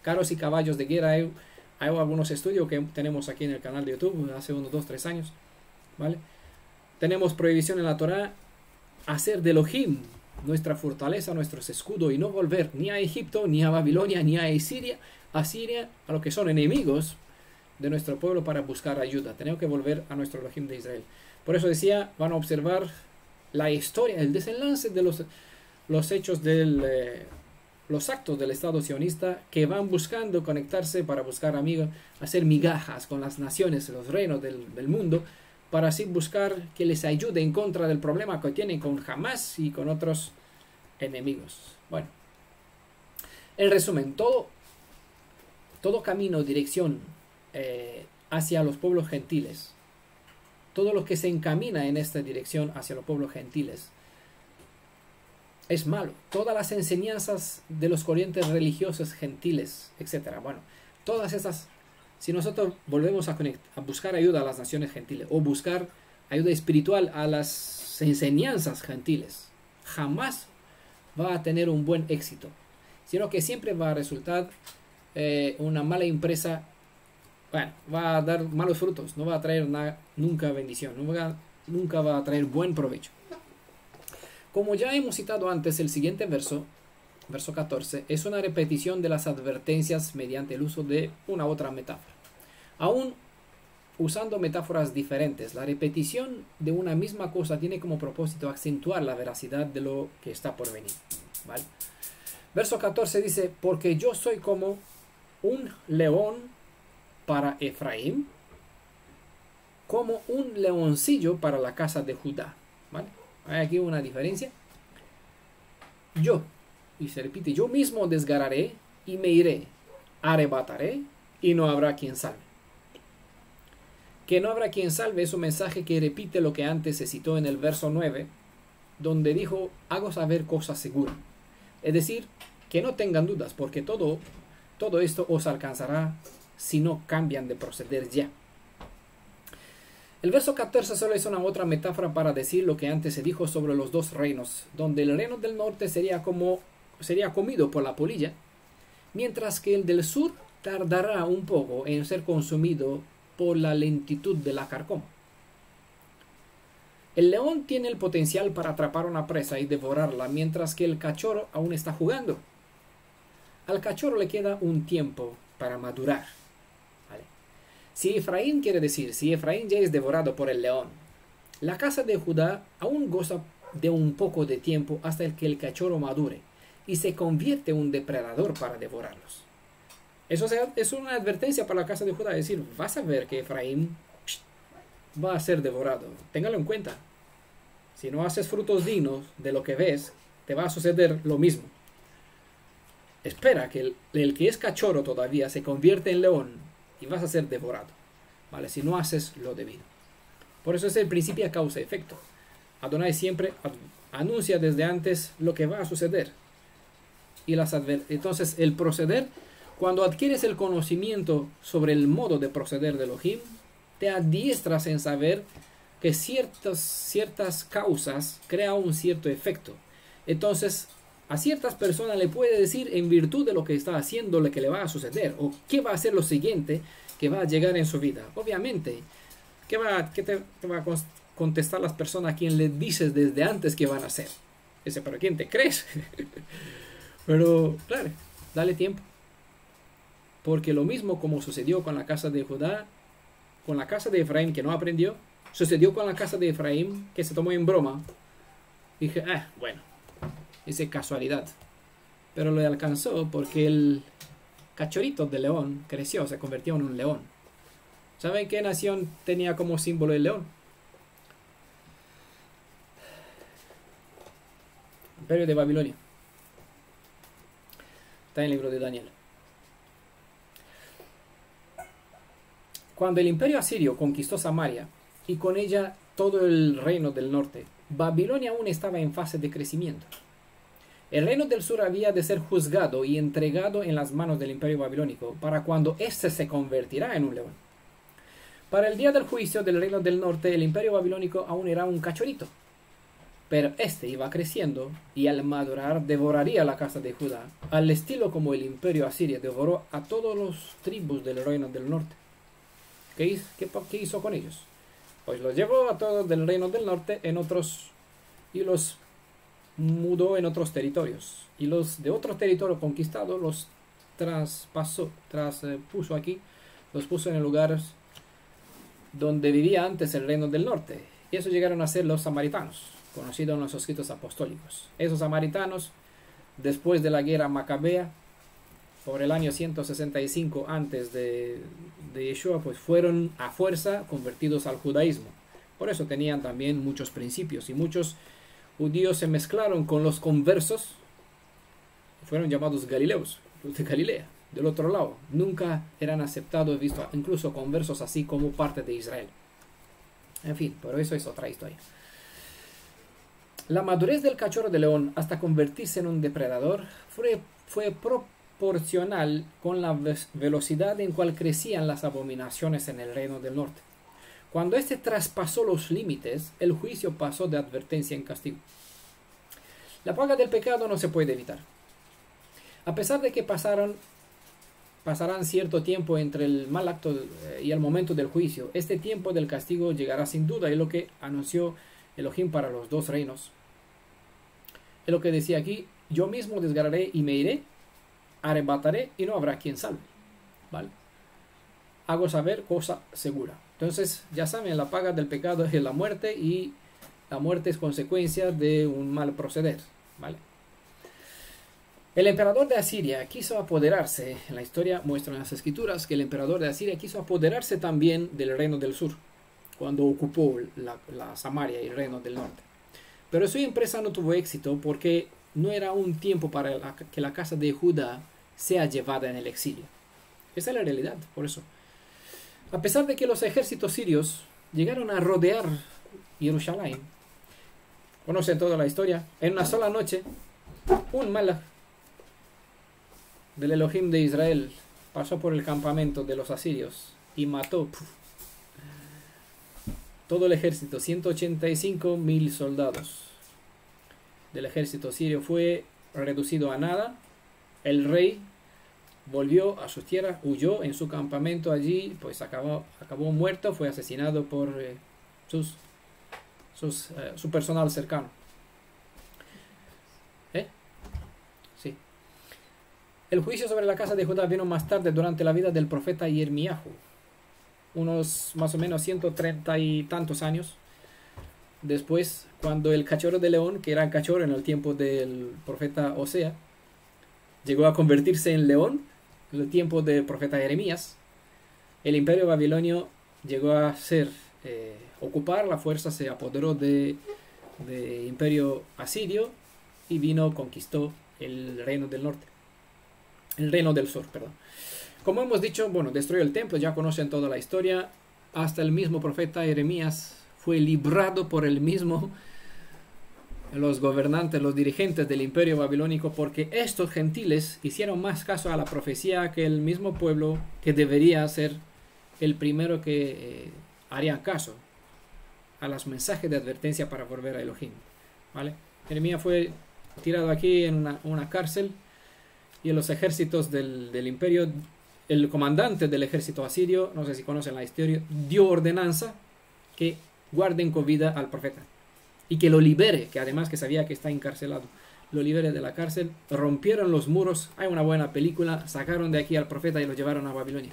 Carros y caballos de guerra, hay algunos estudios que tenemos aquí en el canal de YouTube hace unos 2-3 años, ¿vale? Tenemos prohibición en la Torá hacer de Elohim nuestra fortaleza, nuestro escudo, y no volver ni a Egipto, ni a Babilonia, ni a Asiria, a lo que son enemigos de nuestro pueblo para buscar ayuda. Tenemos que volver a nuestro Elohim de Israel. Por eso decía, van a observar la historia, el desenlace de los hechos del los actos del Estado sionista que van buscando conectarse para buscar amigos, hacer migajas con las naciones, los reinos del mundo, para así buscar que les ayude en contra del problema que tienen con Hamas y con otros enemigos. Bueno, en resumen, todo camino, dirección hacia los pueblos gentiles, todo lo que se encamina en esta dirección hacia los pueblos gentiles, es malo. Todas las enseñanzas de los corrientes religiosas gentiles, etc. Bueno, todas esas, si nosotros volvemos a buscar ayuda a las naciones gentiles o buscar ayuda espiritual a las enseñanzas gentiles, jamás va a tener un buen éxito, sino que siempre va a resultar una mala empresa. Bueno, va a dar malos frutos, no va a traer nunca bendición, nunca va a traer buen provecho. Como ya hemos citado antes, el siguiente verso 14, es una repetición de las advertencias mediante el uso de una otra metáfora. Aún usando metáforas diferentes, la repetición de una misma cosa tiene como propósito acentuar la veracidad de lo que está por venir. ¿Vale? Verso 14 dice, porque yo soy como un león para Efraín, como un leoncillo para la casa de Judá. ¿Vale? Hay aquí una diferencia. Yo, y se repite, yo mismo desgarraré y me iré, arrebataré y no habrá quien salve. Que no habrá quien salve es un mensaje que repite lo que antes se citó en el verso 9, donde dijo, hago saber cosas seguras. Es decir, que no tengan dudas, porque todo esto os alcanzará si no cambian de proceder ya. El verso 14 solo es una otra metáfora para decir lo que antes se dijo sobre los dos reinos, donde el reino del norte sería comido por la polilla, mientras que el del sur tardará un poco en ser consumido por la lentitud de la carcoma. El león tiene el potencial para atrapar una presa y devorarla, mientras que el cachorro aún está jugando. Al cachorro le queda un tiempo para madurar. ¿Vale? Si Efraín ya es devorado por el león, la casa de Judá aún goza de un poco de tiempo hasta que el cachorro madure y se convierte en un depredador para devorarlos. Eso es una advertencia para la casa de Judá, es decir, vas a ver que Efraín va a ser devorado. Téngalo en cuenta. Si no haces frutos dignos de lo que ves, te va a suceder lo mismo. Espera que el que es cachorro todavía se convierte en león y vas a ser devorado, ¿vale? Si no haces lo debido. Por eso es el principio causa-efecto. Adonai siempre anuncia desde antes lo que va a suceder. Y entonces el proceder, cuando adquieres el conocimiento sobre el modo de proceder de Elohim, te adiestras en saber que ciertas causas crean un cierto efecto. Entonces, a ciertas personas le puede decir en virtud de lo que está haciendo lo que le va a suceder o qué va a ser lo siguiente que va a llegar en su vida. Obviamente, ¿qué te va a contestar las personas a quien le dices desde antes que van a hacer? Dice, ¿pero quién te crees? Pero, claro, dale tiempo. Porque lo mismo como sucedió con la casa de Judá, con la casa de Efraín que no aprendió, sucedió con la casa de Efraín que se tomó en broma. Dije, bueno, es casualidad. Pero lo alcanzó porque el cachorrito de león creció, se convirtió en un león. ¿Saben qué nación tenía como símbolo el león? Imperio de Babilonia. Está en el libro de Daniel. Cuando el imperio asirio conquistó Samaria y con ella todo el reino del norte, Babilonia aún estaba en fase de crecimiento. El reino del sur había de ser juzgado y entregado en las manos del imperio babilónico para cuando éste se convertirá en un león. Para el día del juicio del reino del norte, el imperio babilónico aún era un cachorrito, pero este iba creciendo y al madurar devoraría la casa de Judá, al estilo como el imperio asirio devoró a todos los tribus del reino del norte. ¿Qué hizo con ellos? Pues los llevó a todos del reino del norte y los mudó en otros territorios. Y los de otros territorios conquistados los puso aquí, los puso en lugares donde vivía antes el reino del norte. Y esos llegaron a ser los samaritanos, conocidos en los escritos apostólicos. Esos samaritanos después de la guerra macabea, por el año 165 antes de Yeshua, pues fueron a fuerza convertidos al judaísmo. Por eso tenían también muchos principios, y muchos judíos se mezclaron con los conversos, fueron llamados galileos, los de Galilea, del otro lado. Nunca eran aceptados, visto incluso conversos así como parte de Israel. En fin, pero eso es otra historia. La madurez del cachorro de león hasta convertirse en un depredador fue proporcional con la velocidad en cual crecían las abominaciones en el reino del norte. Cuando éste traspasó los límites, el juicio pasó de advertencia en castigo. La paga del pecado no se puede evitar. A pesar de que pasarán cierto tiempo entre el mal acto y el momento del juicio, este tiempo del castigo llegará sin duda, es lo que anunció Elohim para los dos reinos. Es lo que decía aquí: yo mismo desgarraré y me iré, arrebataré y no habrá quien salve. ¿Vale? Hago saber cosa segura. Entonces, ya saben, la paga del pecado es la muerte, y la muerte es consecuencia de un mal proceder. ¿Vale? El emperador de Asiria quiso apoderarse, en la historia muestran las escrituras que el emperador de Asiria quiso apoderarse también del reino del sur, cuando ocupó la Samaria y el reino del norte. Pero su empresa no tuvo éxito porque no era un tiempo para que la casa de Judá sea llevada en el exilio. Esa es la realidad, por eso. A pesar de que los ejércitos sirios llegaron a rodear Jerusalén, conocen toda la historia, en una sola noche, un malach del Elohim de Israel pasó por el campamento de los asirios y mató todo el ejército. 185.000 soldados del ejército sirio fue reducido a nada. El rey volvió a su tierra, huyó en su campamento allí, pues acabó muerto, fue asesinado por su personal cercano. Sí. El juicio sobre la casa de Judá vino más tarde, durante la vida del profeta Yirmiyahu, unos más o menos 130 y tantos años después, cuando el cachorro de león, que era cachorro en el tiempo del profeta Osea, llegó a convertirse en león en el tiempo del profeta Jeremías. El imperio babilonio llegó a ocupar, la fuerza se apoderó de imperio asirio y conquistó el reino del norte, el reino del sur, perdón. Como hemos dicho, destruyó el templo, ya conocen toda la historia. Hasta el mismo profeta Jeremías fue librado por los gobernantes, los dirigentes del imperio babilónico, porque estos gentiles hicieron más caso a la profecía que el mismo pueblo, que debería ser el primero que harían caso a los mensajes de advertencia para volver a Elohim. ¿Vale? Jeremías fue tirado aquí en una cárcel, y en los ejércitos del imperio, el comandante del ejército asirio, no sé si conocen la historia, dio ordenanza que guarden con vida al profeta y que lo libere, que además que sabía que está encarcelado, lo libere de la cárcel. Rompieron los muros, hay una buena película, sacaron de aquí al profeta y lo llevaron a Babilonia.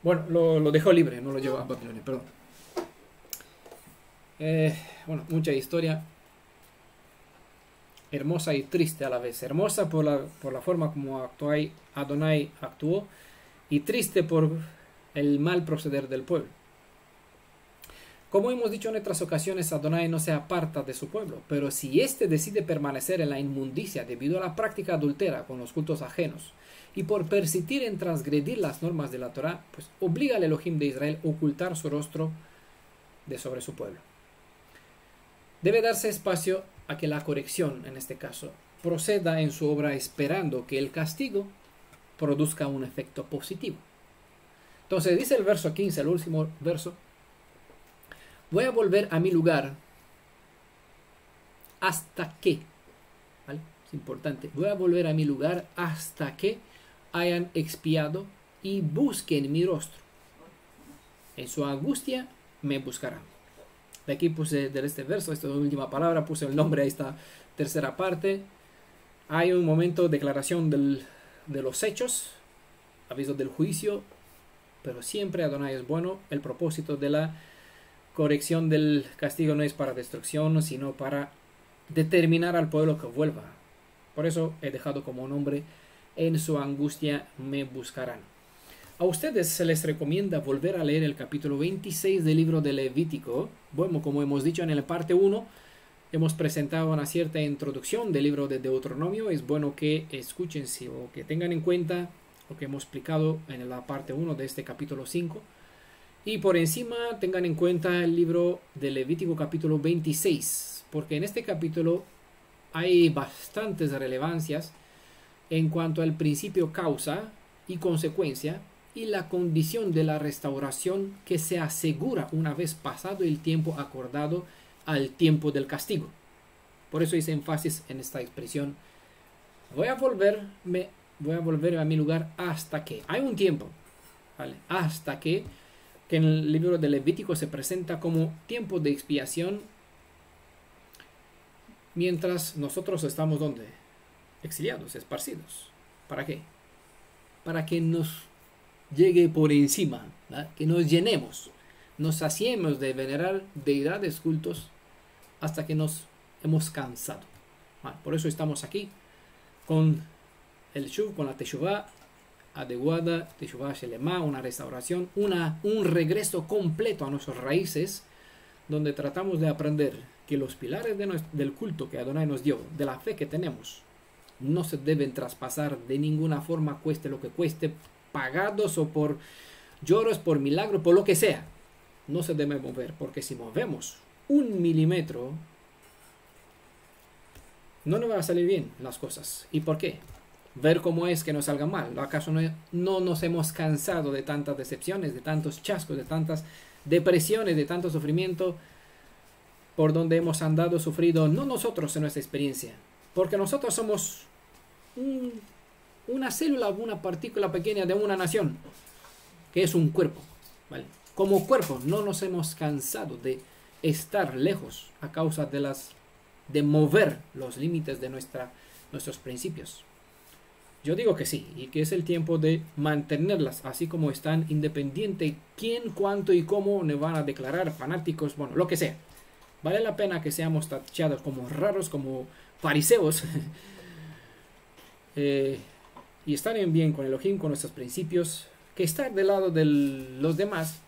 Lo dejó libre, no lo llevó a Babilonia, perdón. Mucha historia, hermosa y triste a la vez. Hermosa por la forma como Adonai actuó, y triste por el mal proceder del pueblo. Como hemos dicho en otras ocasiones, Adonai no se aparta de su pueblo, pero si éste decide permanecer en la inmundicia debido a la práctica adultera con los cultos ajenos y por persistir en transgredir las normas de la Torá, pues obliga al Elohim de Israel a ocultar su rostro de sobre su pueblo. Debe darse espacio a que la corrección, en este caso, proceda en su obra, esperando que el castigo produzca un efecto positivo. Entonces dice el verso 15, el último verso: voy a volver a mi lugar hasta que, ¿vale? Es importante, voy a volver a mi lugar hasta que hayan expiado y busquen mi rostro. En su angustia me buscarán. De aquí puse, de este verso, esta última palabra, puse el nombre a esta tercera parte. Hay un momento de declaración de los hechos, aviso del juicio, pero siempre Adonai es bueno. El propósito de la corrección del castigo no es para destrucción, sino para determinar al pueblo que vuelva Por eso he dejado como nombre: en su angustia me buscarán. A ustedes se les recomienda volver a leer el capítulo 26 del libro de Levítico. Bueno, como hemos dicho en la parte 1, hemos presentado una cierta introducción del libro de Deuteronomio. Es bueno que escuchen o que tengan en cuenta lo que hemos explicado en la parte 1 de este capítulo 5. Y por encima tengan en cuenta el libro de Levítico capítulo 26, porque en este capítulo hay bastantes relevancias en cuanto al principio causa y consecuencia y la condición de la restauración que se asegura una vez pasado el tiempo acordado al tiempo del castigo. Por eso hice énfasis en esta expresión: voy a volver a mi lugar hasta que. Hay un tiempo, ¿vale? Hasta que en el libro de Levítico se presenta como tiempo de expiación, mientras nosotros estamos ¿dónde? Exiliados, esparcidos. ¿Para qué? Para que nos llegue por encima, ¿verdad? Que nos llenemos, nos saciemos de venerar deidades, cultos, hasta que nos hemos cansado. Por eso estamos aquí con el Shuv, con la Teshuvah adecuada, Teshuvah Shelema, una restauración, un regreso completo a nuestras raíces, donde tratamos de aprender que los pilares del culto que Adonai nos dio, de la fe que tenemos, no se deben traspasar de ninguna forma, cueste lo que cueste, pagados o por lloros, por milagro, por lo que sea. No se debe mover, porque si movemos 1 milímetro, no nos va a salir bien las cosas. ¿Y por qué? Ver cómo es que nos salga mal. ¿Acaso no nos hemos cansado de tantas decepciones, de tantos chascos, de tantas depresiones, de tanto sufrimiento por donde hemos andado, sufrido? No nosotros en nuestra experiencia, porque nosotros somos una célula, una partícula pequeña de una nación, que es un cuerpo, ¿vale? Como cuerpo no nos hemos cansado de estar lejos a causa de mover los límites de nuestros principios. Yo digo que sí, y que es el tiempo de mantenerlas así como están, independiente quién, cuánto y cómo nos van a declarar fanáticos, bueno, lo que sea. Vale la pena que seamos tachados como raros, como fariseos, y estar en bien con Elohim, con nuestros principios, que estar del lado de los demás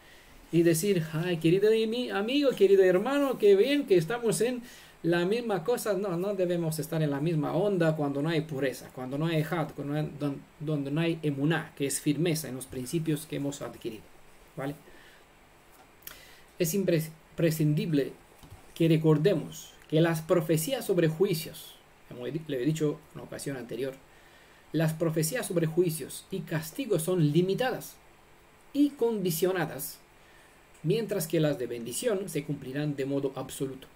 y decir: ay, querido amigo, querido hermano, que bien que estamos en la misma cosa. No debemos estar en la misma onda cuando no hay pureza, cuando no hay had, donde no hay emuná, que es firmeza en los principios que hemos adquirido, ¿vale? Es imprescindible que recordemos que las profecías sobre juicios, como le he dicho en una ocasión anterior, las profecías sobre juicios y castigos son limitadas y condicionadas, mientras que las de bendición se cumplirán de modo absoluto,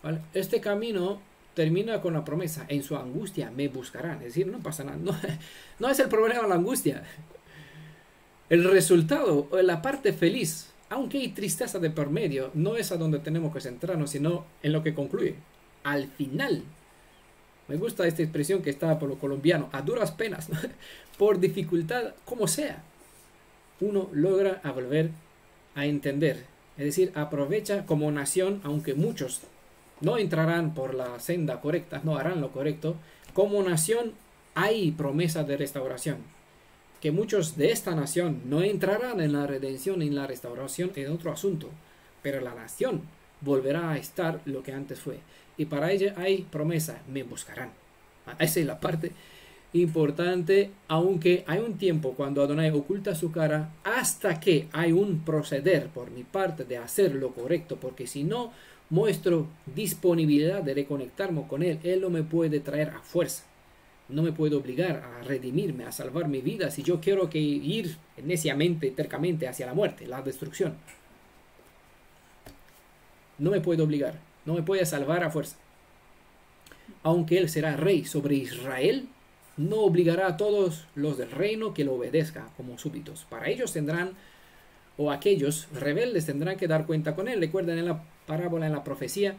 ¿vale? Este camino termina con la promesa: en su angustia me buscarán. Es decir, no pasa nada, no es el problema la angustia. El resultado, la parte feliz, aunque hay tristeza de por medio, no es a donde tenemos que centrarnos, sino en lo que concluye. Al final, me gusta esta expresión que está por lo colombiano: a duras penas, ¿no? Por dificultad, como sea, uno logra a volver a entender. Es decir, aprovecha como nación, aunque muchos no entrarán por la senda correcta, no harán lo correcto, como nación hay promesa de restauración. Que muchos de esta nación no entrarán en la redención y en la restauración es otro asunto, pero la nación volverá a estar lo que antes fue. Y para ella hay promesa: me buscarán. Esa es la parte importante, aunque hay un tiempo cuando Adonai oculta su cara hasta que hay un proceder por mi parte de hacer lo correcto, porque si no muestro disponibilidad de reconectarme con Él, Él no me puede traer a fuerza. No me puede obligar a redimirme, a salvar mi vida, si yo quiero ir neciamente, tercamente hacia la muerte, la destrucción. No me puede obligar, no me puede salvar a fuerza. Aunque Él será rey sobre Israel, no obligará a todos los del reino que lo obedezca como súbditos. Para ellos tendrán, o aquellos rebeldes tendrán que dar cuenta con Él. Recuerden en la parábola, en la profecía,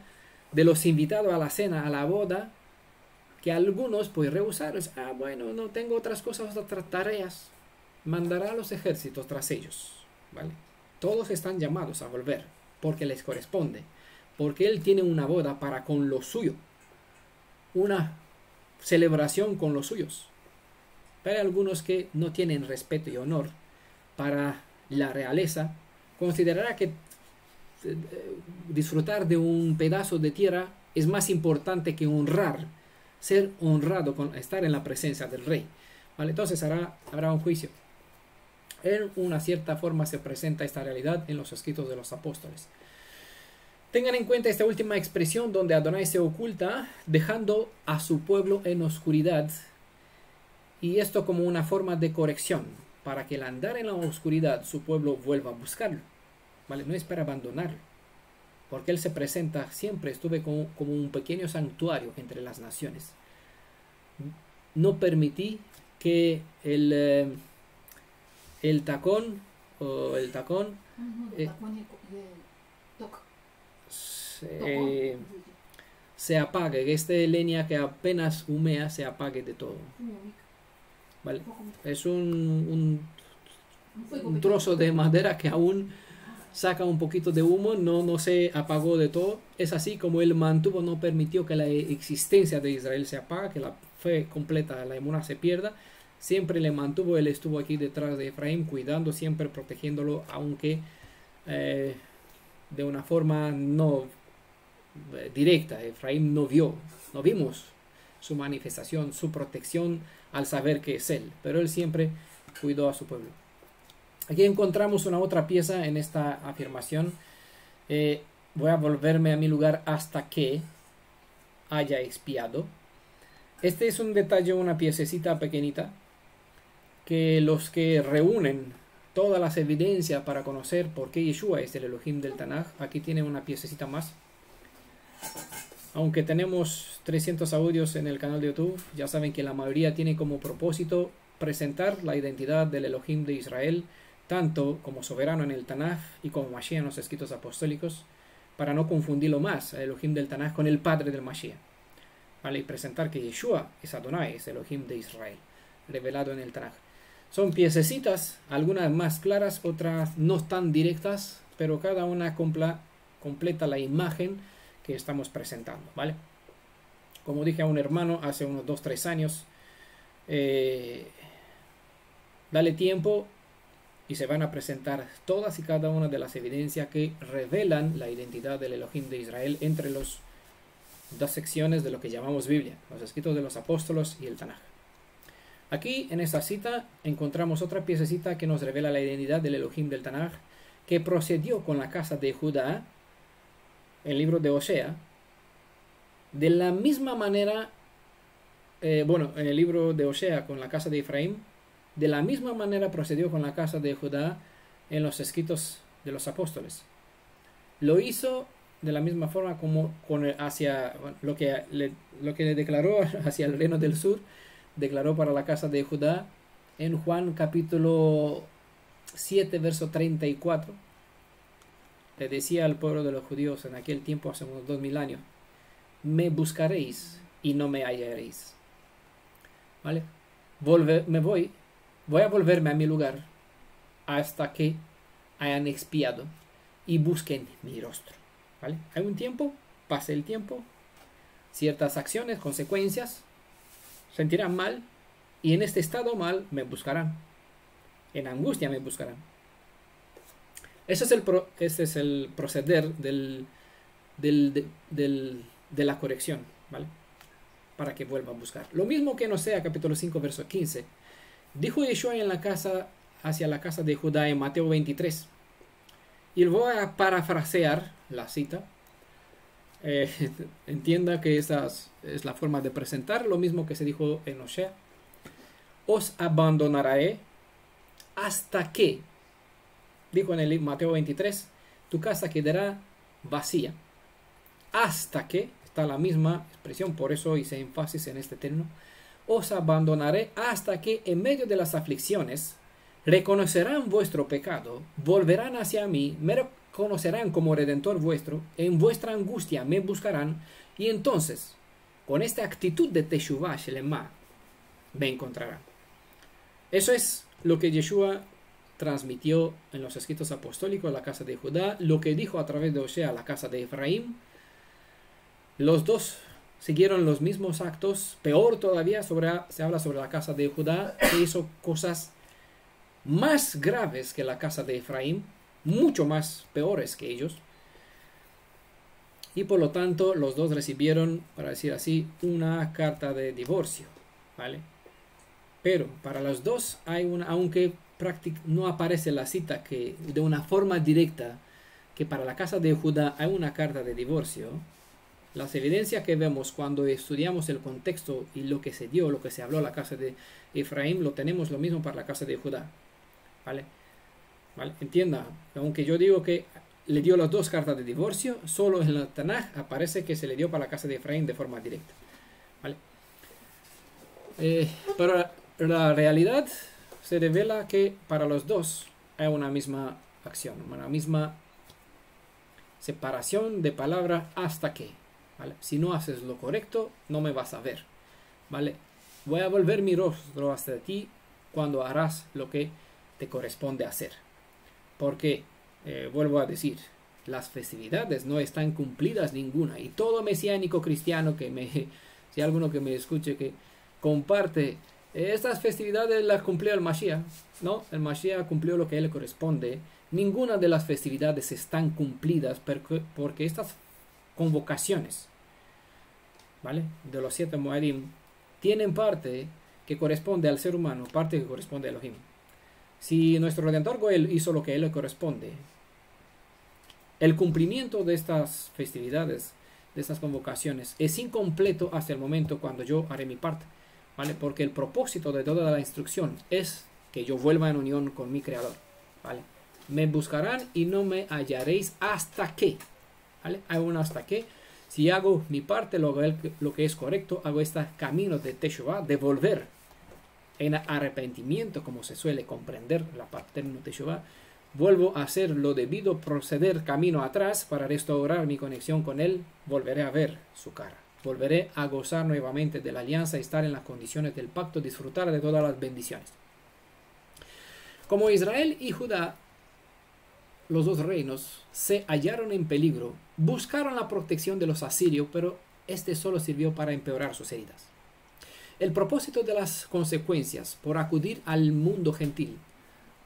de los invitados a la cena, a la boda, que algunos pues rehusaron. Bueno, no tengo otras cosas, otras tareas. Mandará a los ejércitos tras ellos, ¿vale? Todos están llamados a volver, porque les corresponde, porque Él tiene una boda para con lo suyo, una celebración con los suyos. Pero hay algunos que no tienen respeto y honor para la realeza, considerará que disfrutar de un pedazo de tierra es más importante que honrar, ser honrado con estar en la presencia del rey. ¿Vale? Entonces habrá un juicio. En una cierta forma se presenta esta realidad en los escritos de los apóstoles. Tengan en cuenta esta última expresión donde Adonai se oculta, dejando a su pueblo en oscuridad, y esto como una forma de corrección, para que al andar en la oscuridad su pueblo vuelva a buscarlo. ¿Vale? No es para abandonarlo, porque él se presenta siempre, estuve como un pequeño santuario entre las naciones. No permití que el tacón se apague, que esta leña que apenas humea se apague de todo. ¿Vale? Es un trozo de madera que aún saca un poquito de humo, no se apagó de todo. Es así como él mantuvo, no permitió que la existencia de Israel se apague, que la fe completa, la emuná se pierda. Siempre le mantuvo, él estuvo aquí detrás de Efraín, cuidando, siempre protegiéndolo, aunque de una forma no directa. Efraín no vimos su manifestación, su protección al saber que es él, pero él siempre cuidó a su pueblo. Aquí encontramos una otra pieza en esta afirmación. Voy a volverme a mi lugar hasta que haya expiado. Este es un detalle, una piececita pequeñita, que los que reúnen todas las evidencias para conocer por qué Yeshua es el Elohim del Tanaj, aquí tiene una piececita más. Aunque tenemos 300 audios en el canal de YouTube, ya saben que la mayoría tiene como propósito presentar la identidad del Elohim de Israel, tanto como soberano en el Tanaj y como Mashiach en los escritos apostólicos, para no confundirlo más, el Elohim del Tanaj con el padre del Mashiach. ¿Vale? Y presentar que Yeshua es Adonai, es el Elohim de Israel, revelado en el Tanaj. Son piececitas, algunas más claras, otras no tan directas, pero cada una completa la imagen que estamos presentando, ¿vale? Como dije a un hermano hace unos 2-3 años, dale tiempo y se van a presentar todas y cada una de las evidencias que revelan la identidad del Elohim de Israel entre las dos secciones de lo que llamamos Biblia, los escritos de los apóstolos y el Tanaj. Aquí en esta cita encontramos otra piececita que nos revela la identidad del Elohim del Tanaj, que procedió con la casa de Judá, el libro de Osea, de la misma manera, en el libro de Osea con la casa de Efraín, de la misma manera procedió con la casa de Judá en los escritos de los apóstoles. Lo hizo de la misma forma como lo que le declaró hacia el reino del sur, declaró para la casa de Judá en Juan capítulo 7, verso 34. Le decía al pueblo de los judíos en aquel tiempo, hace unos 2000 años, me buscaréis y no me hallaréis. ¿Vale? Voy a volverme a mi lugar hasta que hayan expiado y busquen mi rostro. ¿Vale? Hay un tiempo, pase el tiempo, ciertas acciones, consecuencias, sentirán mal, y en este estado mal me buscarán. En angustia me buscarán. Ese es el proceder de la corrección, ¿vale? Para que vuelva a buscar. Lo mismo que en Osea capítulo 5, verso 15. Dijo Yeshua hacia la casa de Judá en Mateo 23. Y voy a parafrasear la cita. Entienda que esa es la forma de presentar lo mismo que se dijo en Osea. Os abandonaré hasta que, dijo en el Mateo 23, tu casa quedará vacía. Hasta que, está la misma expresión, por eso hice énfasis en este término. Os abandonaré hasta que en medio de las aflicciones reconocerán vuestro pecado, volverán hacia mí, me reconocerán como redentor vuestro, en vuestra angustia me buscarán, y entonces, con esta actitud de Teshuvah Shelema, me encontrarán. Eso es lo que Yeshua transmitió en los escritos apostólicos a la casa de Judá, lo que dijo a través de Osea a la casa de Efraín. Los dos siguieron los mismos actos, peor todavía, se habla sobre la casa de Judá, que hizo cosas más graves que la casa de Efraín, mucho más peores que ellos, y por lo tanto los dos recibieron, para decir así, una carta de divorcio, ¿vale? Pero para los dos hay una, aunque no aparece la cita que de una forma directa, que para la casa de Judá hay una carta de divorcio, las evidencias que vemos cuando estudiamos el contexto y lo que se dio, lo que se habló a la casa de Efraín, lo tenemos lo mismo para la casa de Judá, ¿vale? ¿Vale? Entienda, aunque yo digo que le dio las dos cartas de divorcio, solo en la Tanaj aparece que se le dio para la casa de Efraín de forma directa, ¿vale? Pero la realidad se revela que para los dos hay una misma acción, una misma separación de palabra hasta que, ¿vale? Si no haces lo correcto, no me vas a ver, ¿vale? Voy a volver mi rostro hacia ti cuando harás lo que te corresponde hacer. Porque, vuelvo a decir, las festividades no están cumplidas ninguna. Y todo mesiánico cristiano si alguno que me escuche que comparte, estas festividades las cumplió el Mashiach. No, el Mashiach cumplió lo que a él le corresponde. Ninguna de las festividades están cumplidas porque estas convocaciones, ¿vale?, de los 7 Moedim tienen parte que corresponde al ser humano, parte que corresponde a Elohim. Si nuestro Redentor Goel hizo lo que a él le corresponde, el cumplimiento de estas festividades, de estas convocaciones, es incompleto hasta el momento cuando yo haré mi parte, ¿vale? Porque el propósito de toda la instrucción es que yo vuelva en unión con mi Creador, ¿vale? Me buscarán y no me hallaréis hasta que, ¿vale? Hay un hasta que. Si hago mi parte, lo que es correcto, hago este camino de Teshuvah, de volver en arrepentimiento, como se suele comprender la parte término Teshuvah, vuelvo a hacer lo debido, proceder camino atrás para restaurar mi conexión con Él, volveré a ver su cara, volveré a gozar nuevamente de la alianza, estar en las condiciones del pacto, disfrutar de todas las bendiciones. Como Israel y Judá, los dos reinos, se hallaron en peligro, buscaron la protección de los asirios, pero este solo sirvió para empeorar sus heridas. El propósito de las consecuencias por acudir al mundo gentil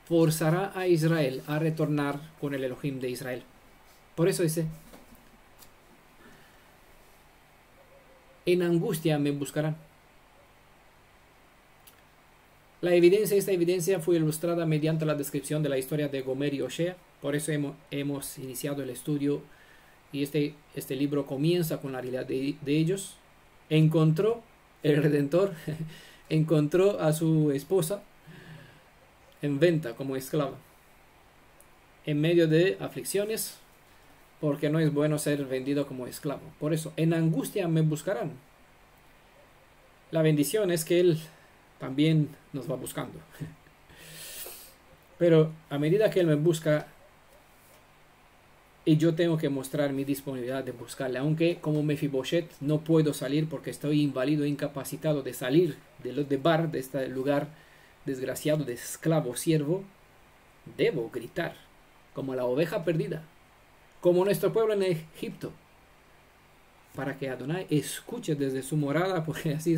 forzará a Israel a retornar con el Elohim de Israel. Por eso dice, en angustia me buscarán. Esta evidencia fue ilustrada mediante la descripción de la historia de Gomer y Oshea. Por eso hemos iniciado el estudio y este libro comienza con la realidad de ellos. El Redentor encontró a su esposa en venta como esclava, en medio de aflicciones, porque no es bueno ser vendido como esclavo. Por eso, en angustia me buscarán. La bendición es que Él también nos va buscando. Pero a medida que Él me busca, y yo tengo que mostrar mi disponibilidad de buscarle, aunque como Mefiboshet no puedo salir porque estoy inválido, incapacitado de salir de Bar, de este lugar desgraciado de esclavo, siervo, debo gritar como la oveja perdida, como nuestro pueblo en Egipto, para que Adonai escuche desde su morada, porque así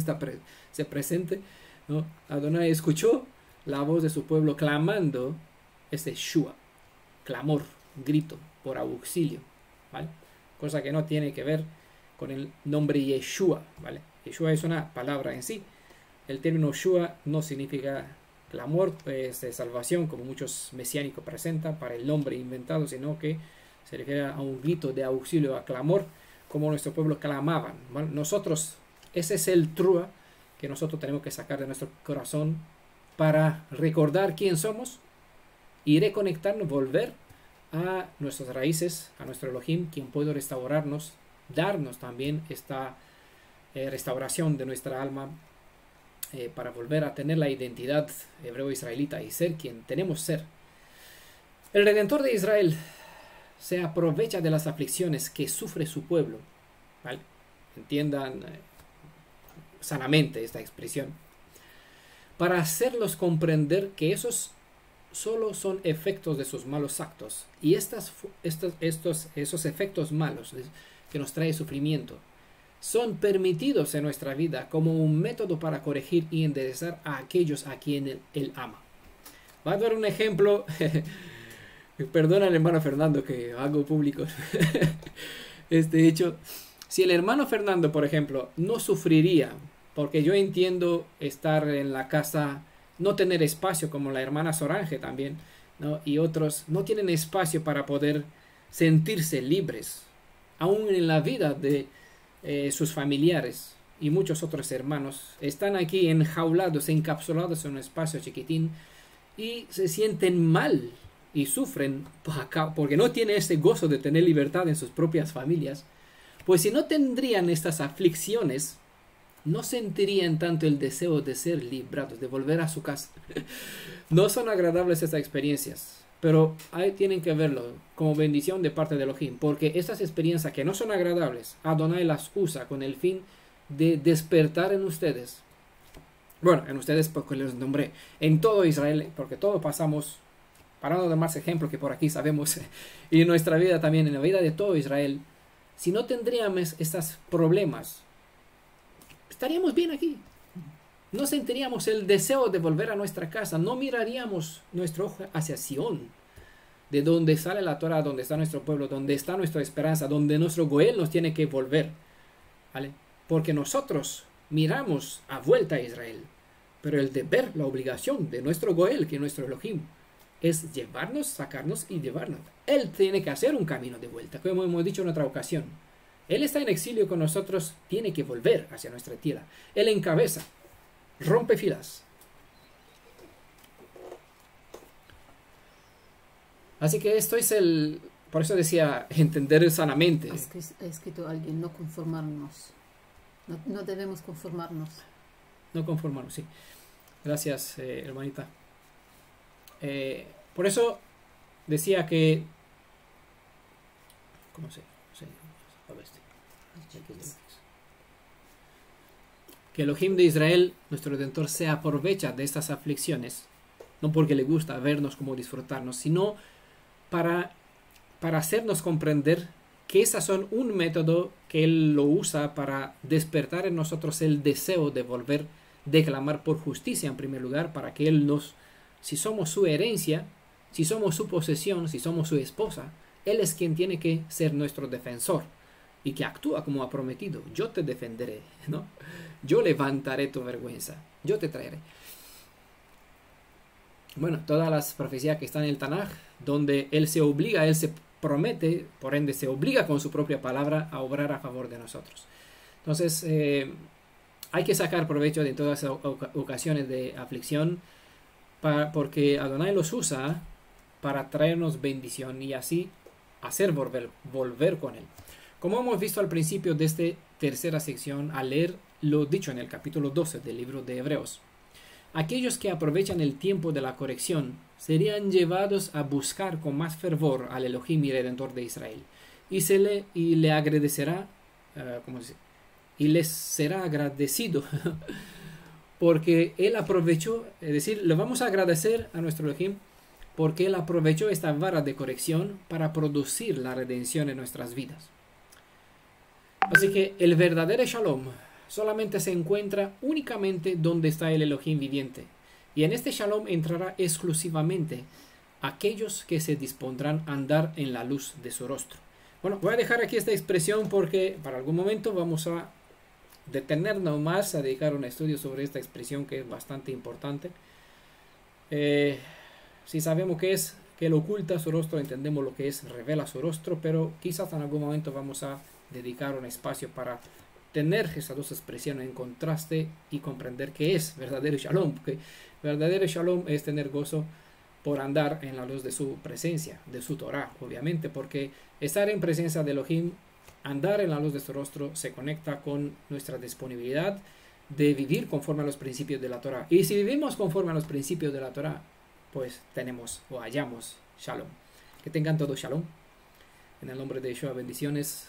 se presente, ¿no? Adonai escuchó la voz de su pueblo clamando Shua, clamor, grito por auxilio, ¿vale? Cosa que no tiene que ver con el nombre Yeshua, ¿vale? Yeshua es una palabra en sí. El término Shua no significa clamor, pues, de salvación, como muchos mesiánicos presentan para el nombre inventado, sino que se refiere a un grito de auxilio, a clamor, como nuestro pueblo clamaban, ¿vale? Nosotros, ese es el trua que nosotros tenemos que sacar de nuestro corazón para recordar quién somos y reconectarnos, volver a nuestras raíces, a nuestro Elohim, quien puede restaurarnos, darnos también esta restauración de nuestra alma, para volver a tener la identidad hebreo-israelita y ser quien tenemos ser. El Redentor de Israel se aprovecha de las aflicciones que sufre su pueblo, ¿vale? Entiendan sanamente esta expresión, para hacerlos comprender que esos solo son efectos de sus malos actos, y esos efectos malos que nos trae sufrimiento son permitidos en nuestra vida como un método para corregir y enderezar a aquellos a quienes Él ama. Voy a dar un ejemplo. Perdona al hermano Fernando que hago público este hecho. Si el hermano Fernando, por ejemplo, no sufriría, porque yo entiendo estar en la casa, no tener espacio, como la hermana Sorange también, ¿no? Y otros no tienen espacio para poder sentirse libres, aún en la vida de sus familiares y muchos otros hermanos, están aquí enjaulados, encapsulados en un espacio chiquitín y se sienten mal y sufren porque no tienen ese gozo de tener libertad en sus propias familias. Pues si no tendrían estas aflicciones, no sentirían tanto el deseo de ser librados, de volver a su casa. No son agradables estas experiencias, pero ahí tienen que verlo como bendición de parte de Elohim, porque estas experiencias que no son agradables, Adonai las usa con el fin de despertar en ustedes. Bueno, en ustedes porque les nombré, en todo Israel, porque todos pasamos, para no dar más ejemplo que por aquí sabemos, y en nuestra vida también, en la vida de todo Israel, si no tendríamos estos problemas, estaríamos bien aquí. No sentiríamos el deseo de volver a nuestra casa. No miraríamos nuestro ojo hacia Sion, de donde sale la Torah, donde está nuestro pueblo, donde está nuestra esperanza, donde nuestro Goel nos tiene que volver. ¿Vale? Porque nosotros miramos a vuelta a Israel. Pero el deber, la obligación de nuestro Goel, que es nuestro Elohim, es llevarnos, sacarnos y llevarnos. Él tiene que hacer un camino de vuelta, como hemos dicho en otra ocasión. Él está en exilio con nosotros, tiene que volver hacia nuestra tierra. Él encabeza, rompe filas. Así que esto es el... Por eso decía, entender sanamente. Ha escrito alguien, no conformarnos. No debemos conformarnos. No conformarnos, sí. Gracias, hermanita. Por eso decía que... ¿Cómo se? A ver, que Elohim de Israel, nuestro Redentor, se aprovecha de estas aflicciones, no porque le gusta vernos como disfrutarnos, sino para hacernos comprender que esas son un método que Él lo usa para despertar en nosotros el deseo de volver, de clamar por justicia en primer lugar, para que Él nos, si somos su herencia, si somos su posesión, si somos su esposa, Él es quien tiene que ser nuestro defensor y que actúa como ha prometido. Yo te defenderé, ¿no? Yo levantaré tu vergüenza, yo te traeré. Bueno, todas las profecías que están en el Tanaj, donde Él se obliga, Él se promete, por ende se obliga con su propia palabra a obrar a favor de nosotros. Entonces, hay que sacar provecho de todas esas ocasiones de aflicción, porque Adonai los usa para traernos bendición y así hacer volver con Él. Como hemos visto al principio de esta tercera sección, al leer lo dicho en el capítulo 12 del libro de Hebreos, aquellos que aprovechan el tiempo de la corrección serían llevados a buscar con más fervor al Elohim y Redentor de Israel, y le agradecerá, y les será agradecido porque Él aprovechó, es decir, le vamos a agradecer a nuestro Elohim porque Él aprovechó esta vara de corrección para producir la redención en nuestras vidas. Así que el verdadero Shalom solamente se encuentra únicamente donde está el Elohim viviente. Y en este Shalom entrará exclusivamente aquellos que se dispondrán a andar en la luz de su rostro. Bueno, voy a dejar aquí esta expresión porque para algún momento vamos a detenernos más, a dedicar un estudio sobre esta expresión que es bastante importante. Si sabemos qué es, que Él oculta su rostro, entendemos lo que es, revela su rostro, pero quizás en algún momento vamos a dedicar un espacio para tener esas dos expresiones en contraste y comprender qué es verdadero Shalom, porque verdadero Shalom es tener gozo por andar en la luz de su presencia, de su Torah, obviamente, porque estar en presencia de Elohim, andar en la luz de su rostro, se conecta con nuestra disponibilidad de vivir conforme a los principios de la Torah. Y si vivimos conforme a los principios de la Torah, pues tenemos o hallamos Shalom. Que tengan todo Shalom. En el nombre de Yeshua, bendiciones.